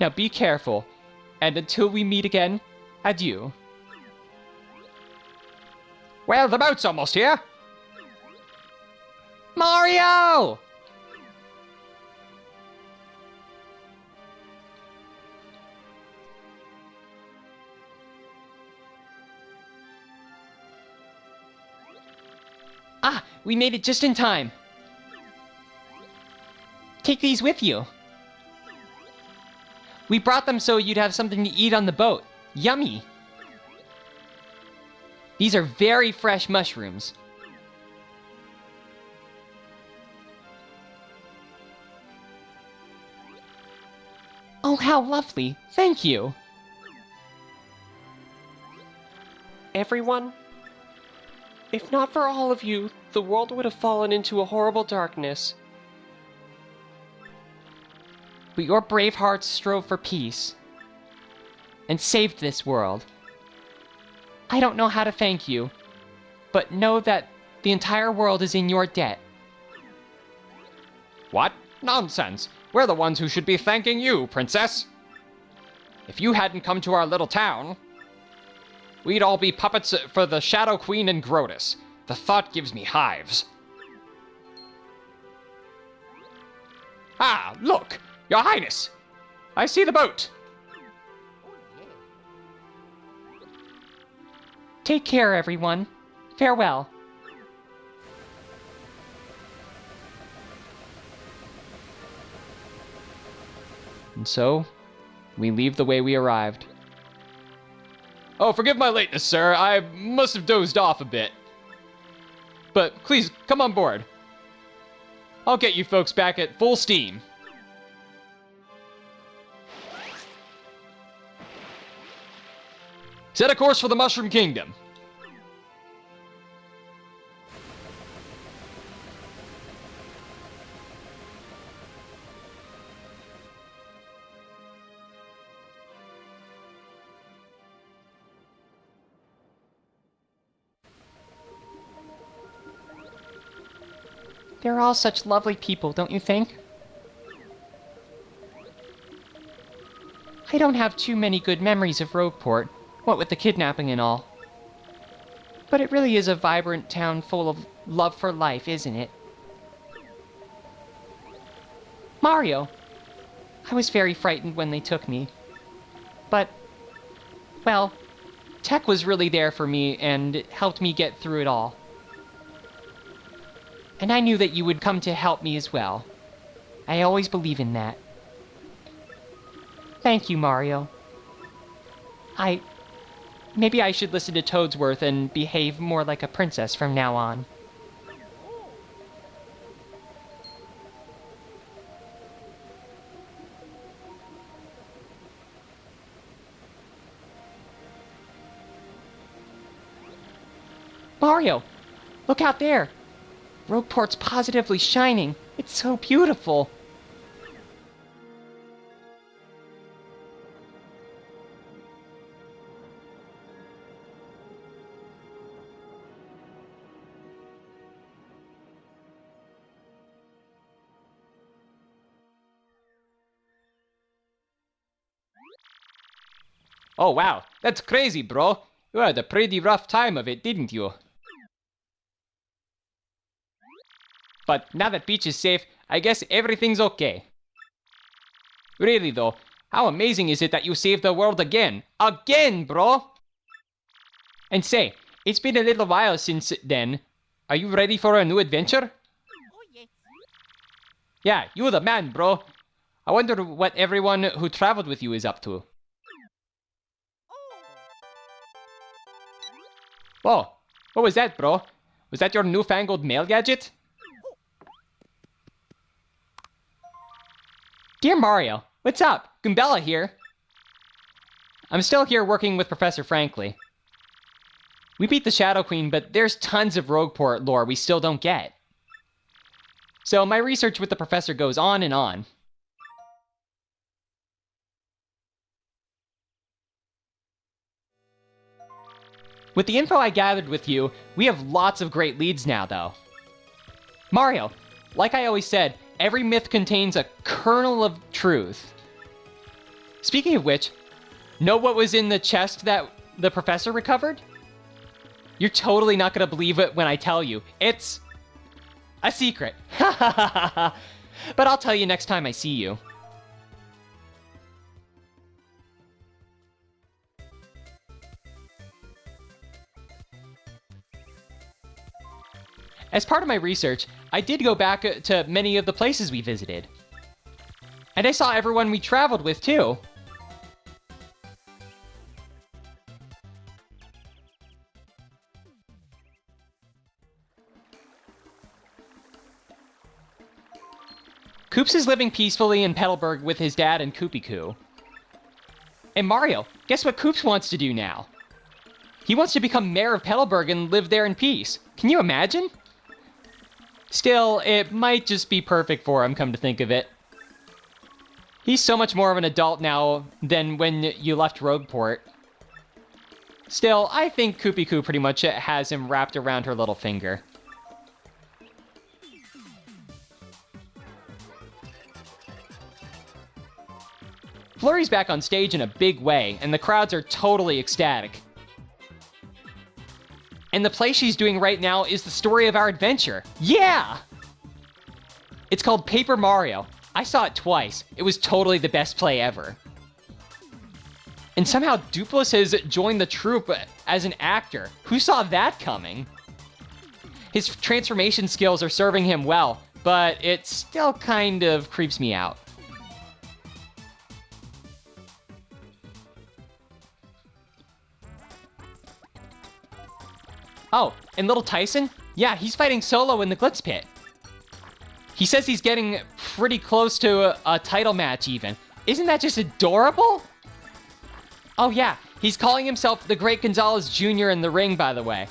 Now be careful, and until we meet again, adieu. Well, the boat's almost here. Mario! Ah, we made it just in time. Take these with you. We brought them so you'd have something to eat on the boat. Yummy. These are very fresh mushrooms. Oh, how lovely. Thank you. Everyone, if not for all of you, the world would have fallen into a horrible darkness. But your brave hearts strove for peace and saved this world. I don't know how to thank you, but know that the entire world is in your debt. What? Nonsense. We're the ones who should be thanking you, Princess. If you hadn't come to our little town, we'd all be puppets for the Shadow Queen and Grodus. The thought gives me hives. Ah, look! Your Highness! I see the boat! Take care, everyone. Farewell. And so, we leave the way we arrived. Oh, forgive my lateness, sir. I must have dozed off a bit. But please, come on board. I'll get you folks back at full steam. Set a course for the Mushroom Kingdom. They're all such lovely people, don't you think? I don't have too many good memories of Rogueport, what with the kidnapping and all. But it really is a vibrant town full of love for life, isn't it? Mario! I was very frightened when they took me. But, well, Tech was really there for me and it helped me get through it all. And I knew that you would come to help me as well. I always believe in that. Thank you, Mario. Maybe I should listen to Toadsworth and behave more like a princess from now on. Mario! Look out there! Rogueport's positively shining. It's so beautiful. Oh wow, that's crazy, bro. You had a pretty rough time of it, didn't you? But now that Peach is safe, I guess everything's okay. Really though, how amazing is it that you saved the world again? Again, bro! And say, it's been a little while since then. Are you ready for a new adventure? Yeah, you the man, bro. I wonder what everyone who traveled with you is up to. Whoa, what was that, bro? Was that your newfangled mail gadget? Dear Mario, what's up? Goombella here. I'm still here working with Professor Frankly. We beat the Shadow Queen, but there's tons of Rogueport lore we still don't get. So my research with the professor goes on and on. With the info I gathered with you, we have lots of great leads now, though. Mario, like I always said, every myth contains a kernel of truth. Speaking of which, know what was in the chest that the professor recovered? You're totally not gonna believe it when I tell you. It's a secret. But I'll tell you next time I see you. As part of my research, I did go back to many of the places we visited. And I saw everyone we traveled with, too. Koops is living peacefully in Petalburg with his dad and Koopy-Koo. And Mario, guess what Koops wants to do now? He wants to become mayor of Petalburg and live there in peace. Can you imagine? Still, it might just be perfect for him, come to think of it. He's so much more of an adult now than when you left Rogueport. Still, I think Koopy-Koo pretty much has him wrapped around her little finger. Flurry's back on stage in a big way, and the crowds are totally ecstatic. And the play she's doing right now is the story of our adventure. Yeah! It's called Paper Mario. I saw it twice. It was totally the best play ever. And somehow Dupless has joined the troupe as an actor. Who saw that coming? His transformation skills are serving him well, but it still kind of creeps me out. Oh, and little Tyson? Yeah, he's fighting solo in the Glitz Pit. He says he's getting pretty close to a title match even. Isn't that just adorable? Oh yeah, he's calling himself the Great Gonzalez Jr. in the ring, by the way.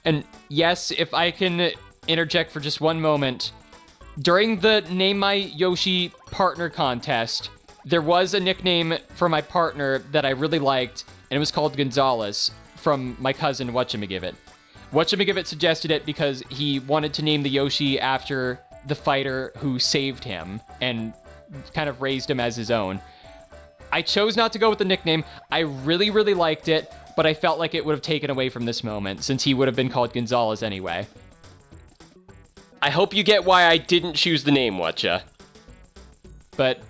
And yes, if I can interject for just one moment. During the Name My Yoshi partner contest, there was a nickname for my partner that I really liked, and it was called Gonzalez, from my cousin Whatchamagivit. Whatchamagivit suggested it because he wanted to name the Yoshi after the fighter who saved him and kind of raised him as his own. I chose not to go with the nickname. I really, really liked it, but I felt like it would have taken away from this moment since he would have been called Gonzalez anyway. I hope you get why I didn't choose the name, Whatcha. But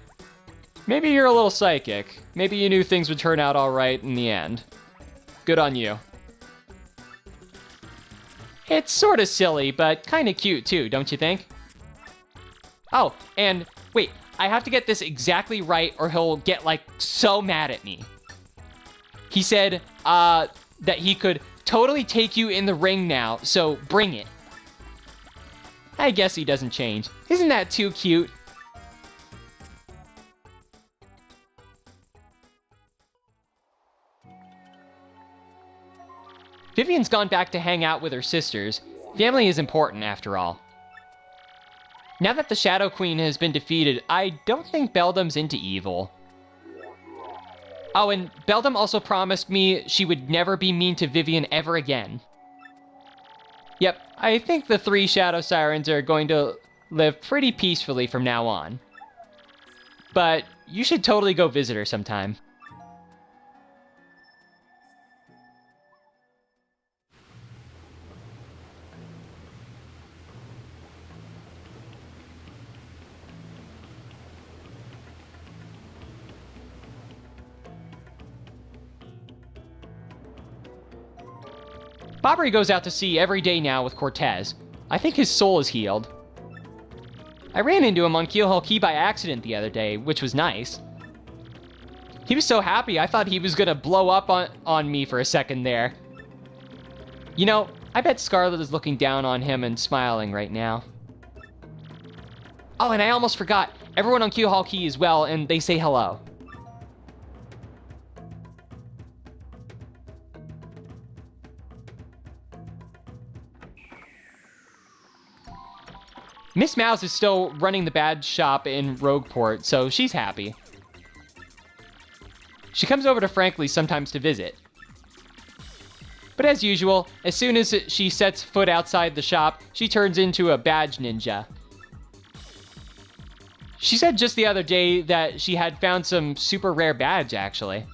maybe you're a little psychic. Maybe you knew things would turn out all right in the end. Good on you. It's sort of silly, but kind of cute too, don't you think? Oh, and wait, I have to get this exactly right or he'll get, like, so mad at me. He said, that he could totally take you in the ring now, so bring it. I guess he doesn't change. Isn't that too cute? Vivian's gone back to hang out with her sisters. Family is important, after all. Now that the Shadow Queen has been defeated, I don't think Beldam's into evil. Oh, and Beldam also promised me she would never be mean to Vivian ever again. Yep, I think the 3 Shadow Sirens are going to live pretty peacefully from now on. But you should totally go visit her sometime. Bobbery goes out to sea every day now with Cortez. I think his soul is healed. I ran into him on Keelhaul Key by accident the other day, which was nice. He was so happy I thought he was gonna blow up on me for a second there. You know, I bet Scarlet is looking down on him and smiling right now. Oh, and I almost forgot. Everyone on Keelhaul Key is well, and they say hello. Miss Mouse is still running the badge shop in Rogueport, so she's happy. She comes over to Frankly's sometimes to visit. But as usual, as soon as she sets foot outside the shop, she turns into a badge ninja. She said just the other day that she had found some super rare badge, actually.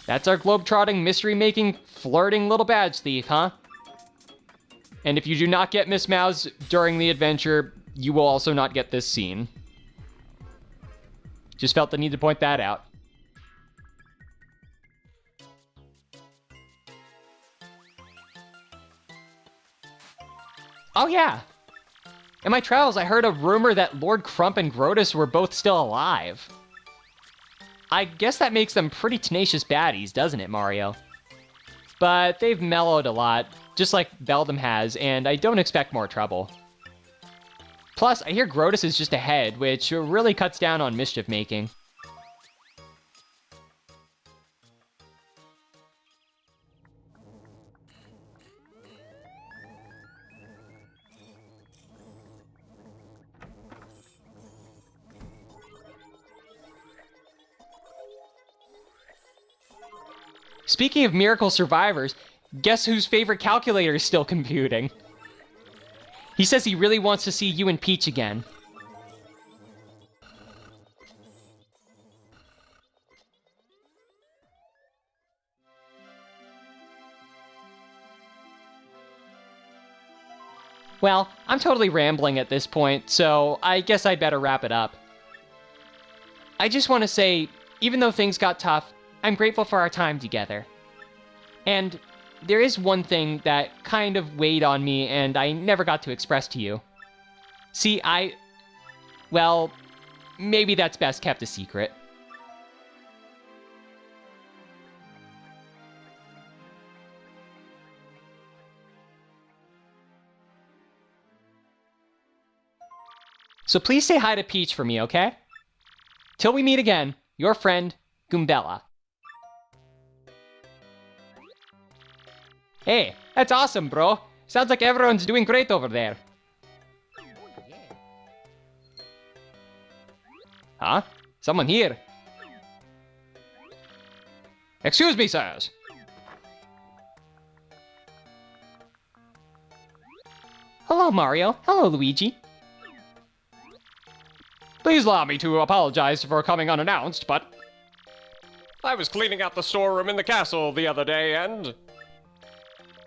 That's our globe-trotting, mystery-making flirting little badge thief, huh? And if you do not get Miss Mouse during the adventure, you will also not get this scene. Just felt the need to point that out. Oh yeah! In my travels, I heard a rumor that Lord Crump and Grodus were both still alive. I guess that makes them pretty tenacious baddies, doesn't it, Mario? But they've mellowed a lot, just like Beldam has, and I don't expect more trouble. Plus, I hear Grodus is just ahead, which really cuts down on mischief making. Speaking of miracle survivors, guess whose favorite calculator is still computing? He says he really wants to see you and Peach again. Well, I'm totally rambling at this point, so I guess I'd better wrap it up. I just want to say, even though things got tough, I'm grateful for our time together. And there is one thing that kind of weighed on me and I never got to express to you. See, well, maybe that's best kept a secret. So please say hi to Peach for me, okay? Till we meet again, your friend, Goombella. Hey, that's awesome, bro. Sounds like everyone's doing great over there. Huh? Someone here. Excuse me, sirs. Hello, Mario. Hello, Luigi. Please allow me to apologize for coming unannounced, but I was cleaning out the storeroom in the castle the other day, and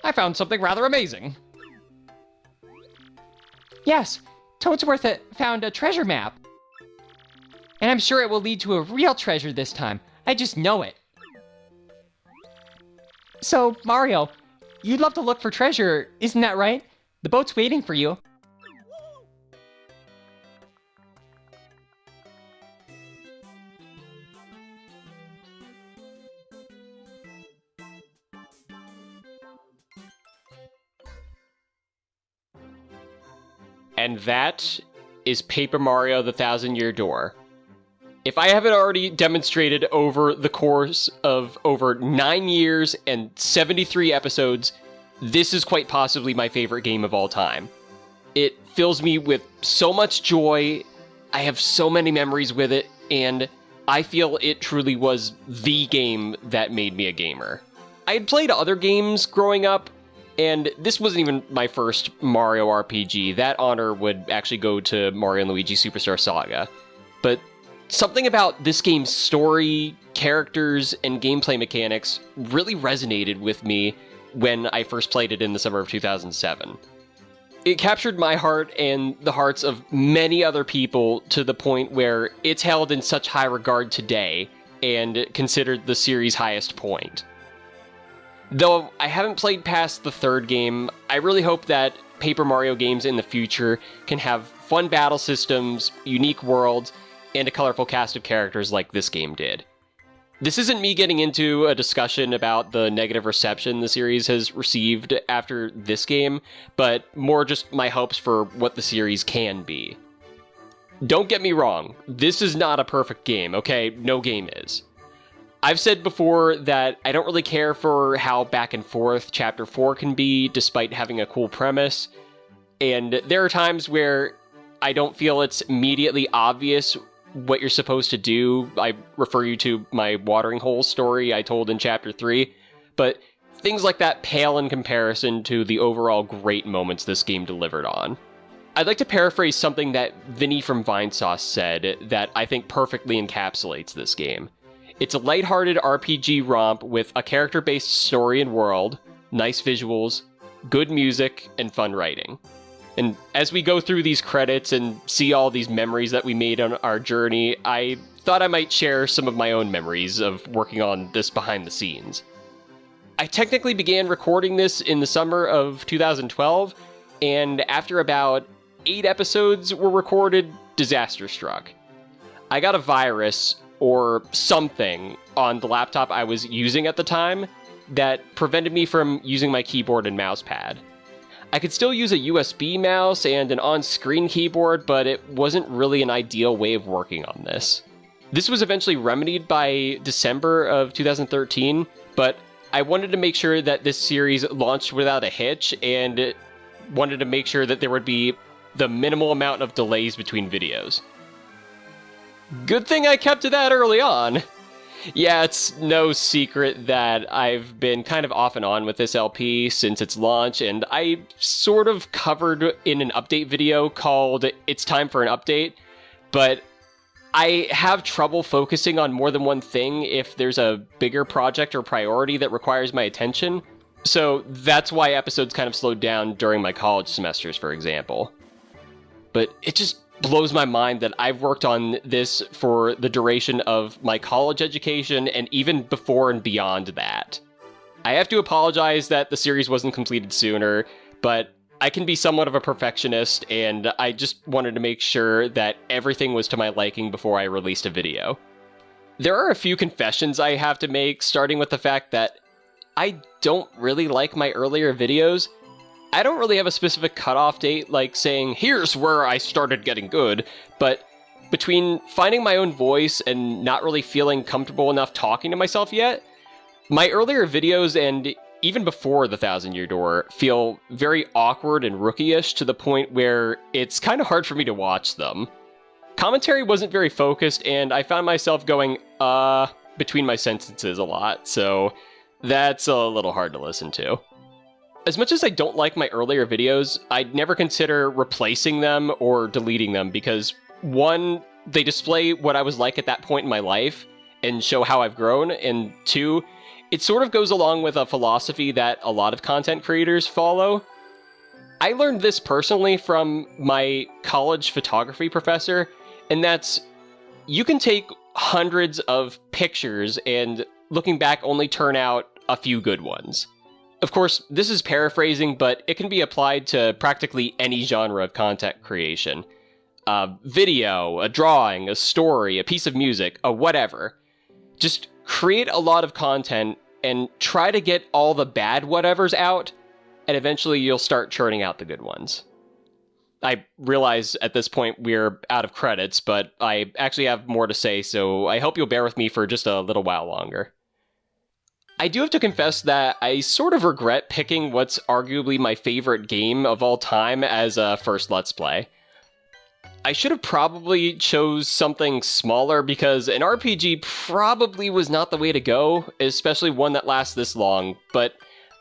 I found something rather amazing. Yes, Toadsworth found a treasure map. And I'm sure it will lead to a real treasure this time. I just know it. So, Mario, you'd love to look for treasure, isn't that right? The boat's waiting for you. And that is Paper Mario: The Thousand-Year Door. If I haven't already demonstrated over the course of over 9 years and 73 episodes, this is quite possibly my favorite game of all time. It fills me with so much joy, I have so many memories with it, and I feel it truly was the game that made me a gamer. I had played other games growing up, and this wasn't even my first Mario RPG. That honor would actually go to Mario & Luigi Superstar Saga. But something about this game's story, characters, and gameplay mechanics really resonated with me when I first played it in the summer of 2007. It captured my heart and the hearts of many other people to the point where it's held in such high regard today and considered the series' highest point. Though I haven't played past the third game, I really hope that Paper Mario games in the future can have fun battle systems, unique worlds, and a colorful cast of characters like this game did. This isn't me getting into a discussion about the negative reception the series has received after this game, but more just my hopes for what the series can be. Don't get me wrong, this is not a perfect game, okay? No game is. I've said before that I don't really care for how back and forth Chapter 4 can be, despite having a cool premise, and there are times where I don't feel it's immediately obvious what you're supposed to do. I refer you to my watering hole story I told in Chapter 3, but things like that pale in comparison to the overall great moments this game delivered on. I'd like to paraphrase something that Vinny from Vinesauce said that I think perfectly encapsulates this game. It's a lighthearted RPG romp with a character-based story and world, nice visuals, good music, and fun writing. And as we go through these credits and see all these memories that we made on our journey, I thought I might share some of my own memories of working on this behind the scenes. I technically began recording this in the summer of 2012, and after about 8 episodes were recorded, disaster struck. I got a virus, or something, on the laptop I was using at the time that prevented me from using my keyboard and mouse pad. I could still use a USB mouse and an on-screen keyboard, but it wasn't really an ideal way of working on this. This was eventually remedied by December of 2013, but I wanted to make sure that this series launched without a hitch, and wanted to make sure that there would be the minimal amount of delays between videos. Good thing I kept to that early on. Yeah, it's no secret that I've been kind of off and on with this LP since its launch, and I sort of covered in an update video called It's Time for an Update, but I have trouble focusing on more than one thing if there's a bigger project or priority that requires my attention, so that's why episodes kind of slowed down during my college semesters, for example. But it just blows my mind that I've worked on this for the duration of my college education and even before and beyond that. I have to apologize that the series wasn't completed sooner, but I can be somewhat of a perfectionist, and I just wanted to make sure that everything was to my liking before I released a video. There are a few confessions I have to make, starting with the fact that I don't really like my earlier videos. I don't really have a specific cutoff date, like saying, here's where I started getting good, but between finding my own voice and not really feeling comfortable enough talking to myself yet, my earlier videos and even before The 1,000-Year Door feel very awkward and rookie-ish to the point where it's kind of hard for me to watch them. Commentary wasn't very focused, and I found myself going, between my sentences a lot, so that's a little hard to listen to. As much as I don't like my earlier videos, I'd never consider replacing them or deleting them because, one, they display what I was like at that point in my life and show how I've grown, and two, it sort of goes along with a philosophy that a lot of content creators follow. I learned this personally from my college photography professor, and that's, you can take hundreds of pictures and looking back only turn out a few good ones. Of course, this is paraphrasing, but it can be applied to practically any genre of content creation. A video, a drawing, a story, a piece of music, a whatever. Just create a lot of content and try to get all the bad whatevers out, and eventually you'll start churning out the good ones. I realize at this point we're out of credits, but I actually have more to say, so I hope you'll bear with me for just a little while longer. I do have to confess that I sort of regret picking what's arguably my favorite game of all time as a first Let's Play. I should have probably chose something smaller because an RPG probably was not the way to go, especially one that lasts this long, but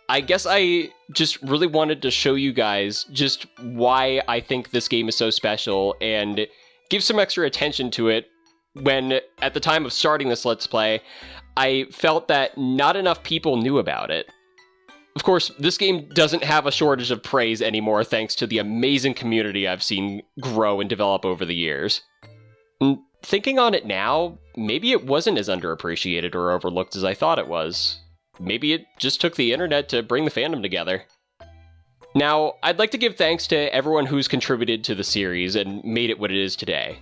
I guess I just really wanted to show you guys just why I think this game is so special and give some extra attention to it when, at the time of starting this Let's Play, I felt that not enough people knew about it. Of course, this game doesn't have a shortage of praise anymore thanks to the amazing community I've seen grow and develop over the years. And thinking on it now, maybe it wasn't as underappreciated or overlooked as I thought it was. Maybe it just took the internet to bring the fandom together. Now, I'd like to give thanks to everyone who's contributed to the series and made it what it is today.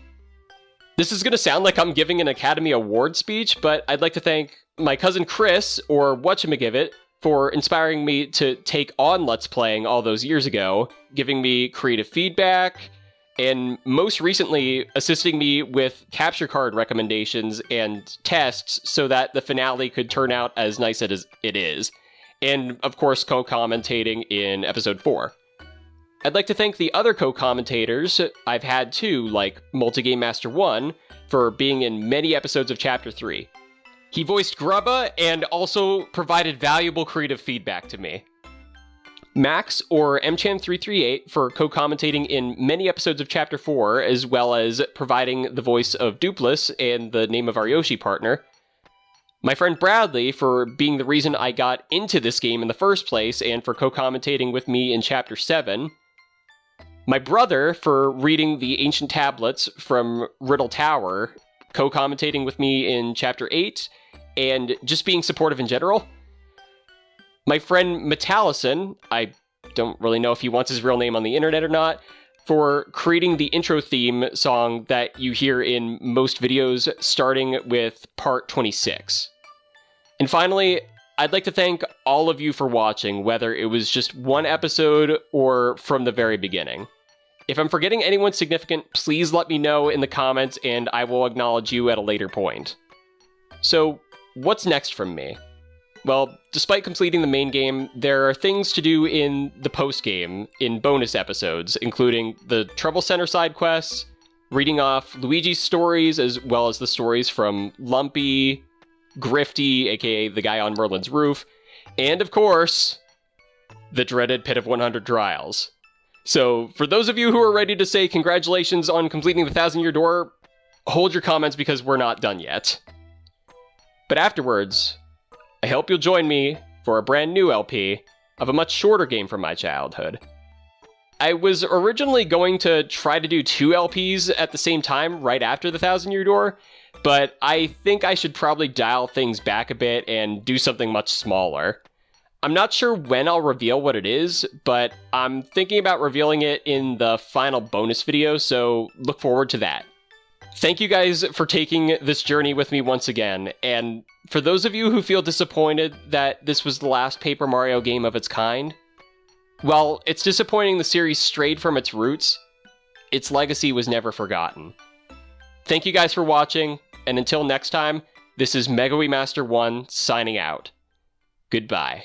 This is going to sound like I'm giving an Academy Award speech, but I'd like to thank my cousin Chris, or whatchamagivit, for inspiring me to take on Let's Playing all those years ago, giving me creative feedback, and most recently assisting me with capture card recommendations and tests so that the finale could turn out as nice as it is, and of course co-commentating in episode 4. I'd like to thank the other co-commentators I've had too, like Multigame Master 1, for being in many episodes of Chapter 3. He voiced Grubba and also provided valuable creative feedback to me. Max, or MChan338, for co-commentating in many episodes of Chapter 4, as well as providing the voice of Dupless and the name of our Yoshi partner. My friend Bradley for being the reason I got into this game in the first place and for co-commentating with me in Chapter 7. My brother for reading the ancient tablets from Riddle Tower, co-commentating with me in Chapter 8, and just being supportive in general. My friend Metallison, I don't really know if he wants his real name on the internet or not, for creating the intro theme song that you hear in most videos, starting with part 26. And finally, I'd like to thank all of you for watching, whether it was just one episode or from the very beginning. If I'm forgetting anyone significant, please let me know in the comments and I will acknowledge you at a later point. So, what's next from me? Well, despite completing the main game, there are things to do in the post-game, in bonus episodes, including the Trouble Center side quests, reading off Luigi's stories, as well as the stories from Lumpy, Grifty, aka the guy on Merlin's roof, and of course, the dreaded Pit of 100 Trials. So, for those of you who are ready to say congratulations on completing the 1,000-year door, hold your comments because we're not done yet. But afterwards, I hope you'll join me for a brand new LP of a much shorter game from my childhood. I was originally going to try to do 2 LPs at the same time right after the 1,000-year door, but I think I should probably dial things back a bit and do something much smaller. I'm not sure when I'll reveal what it is, but I'm thinking about revealing it in the final bonus video, so look forward to that. Thank you guys for taking this journey with me once again, and for those of you who feel disappointed that this was the last Paper Mario game of its kind, while it's disappointing the series strayed from its roots, its legacy was never forgotten. Thank you guys for watching, and until next time, this is Megawii Master 1 signing out. Goodbye.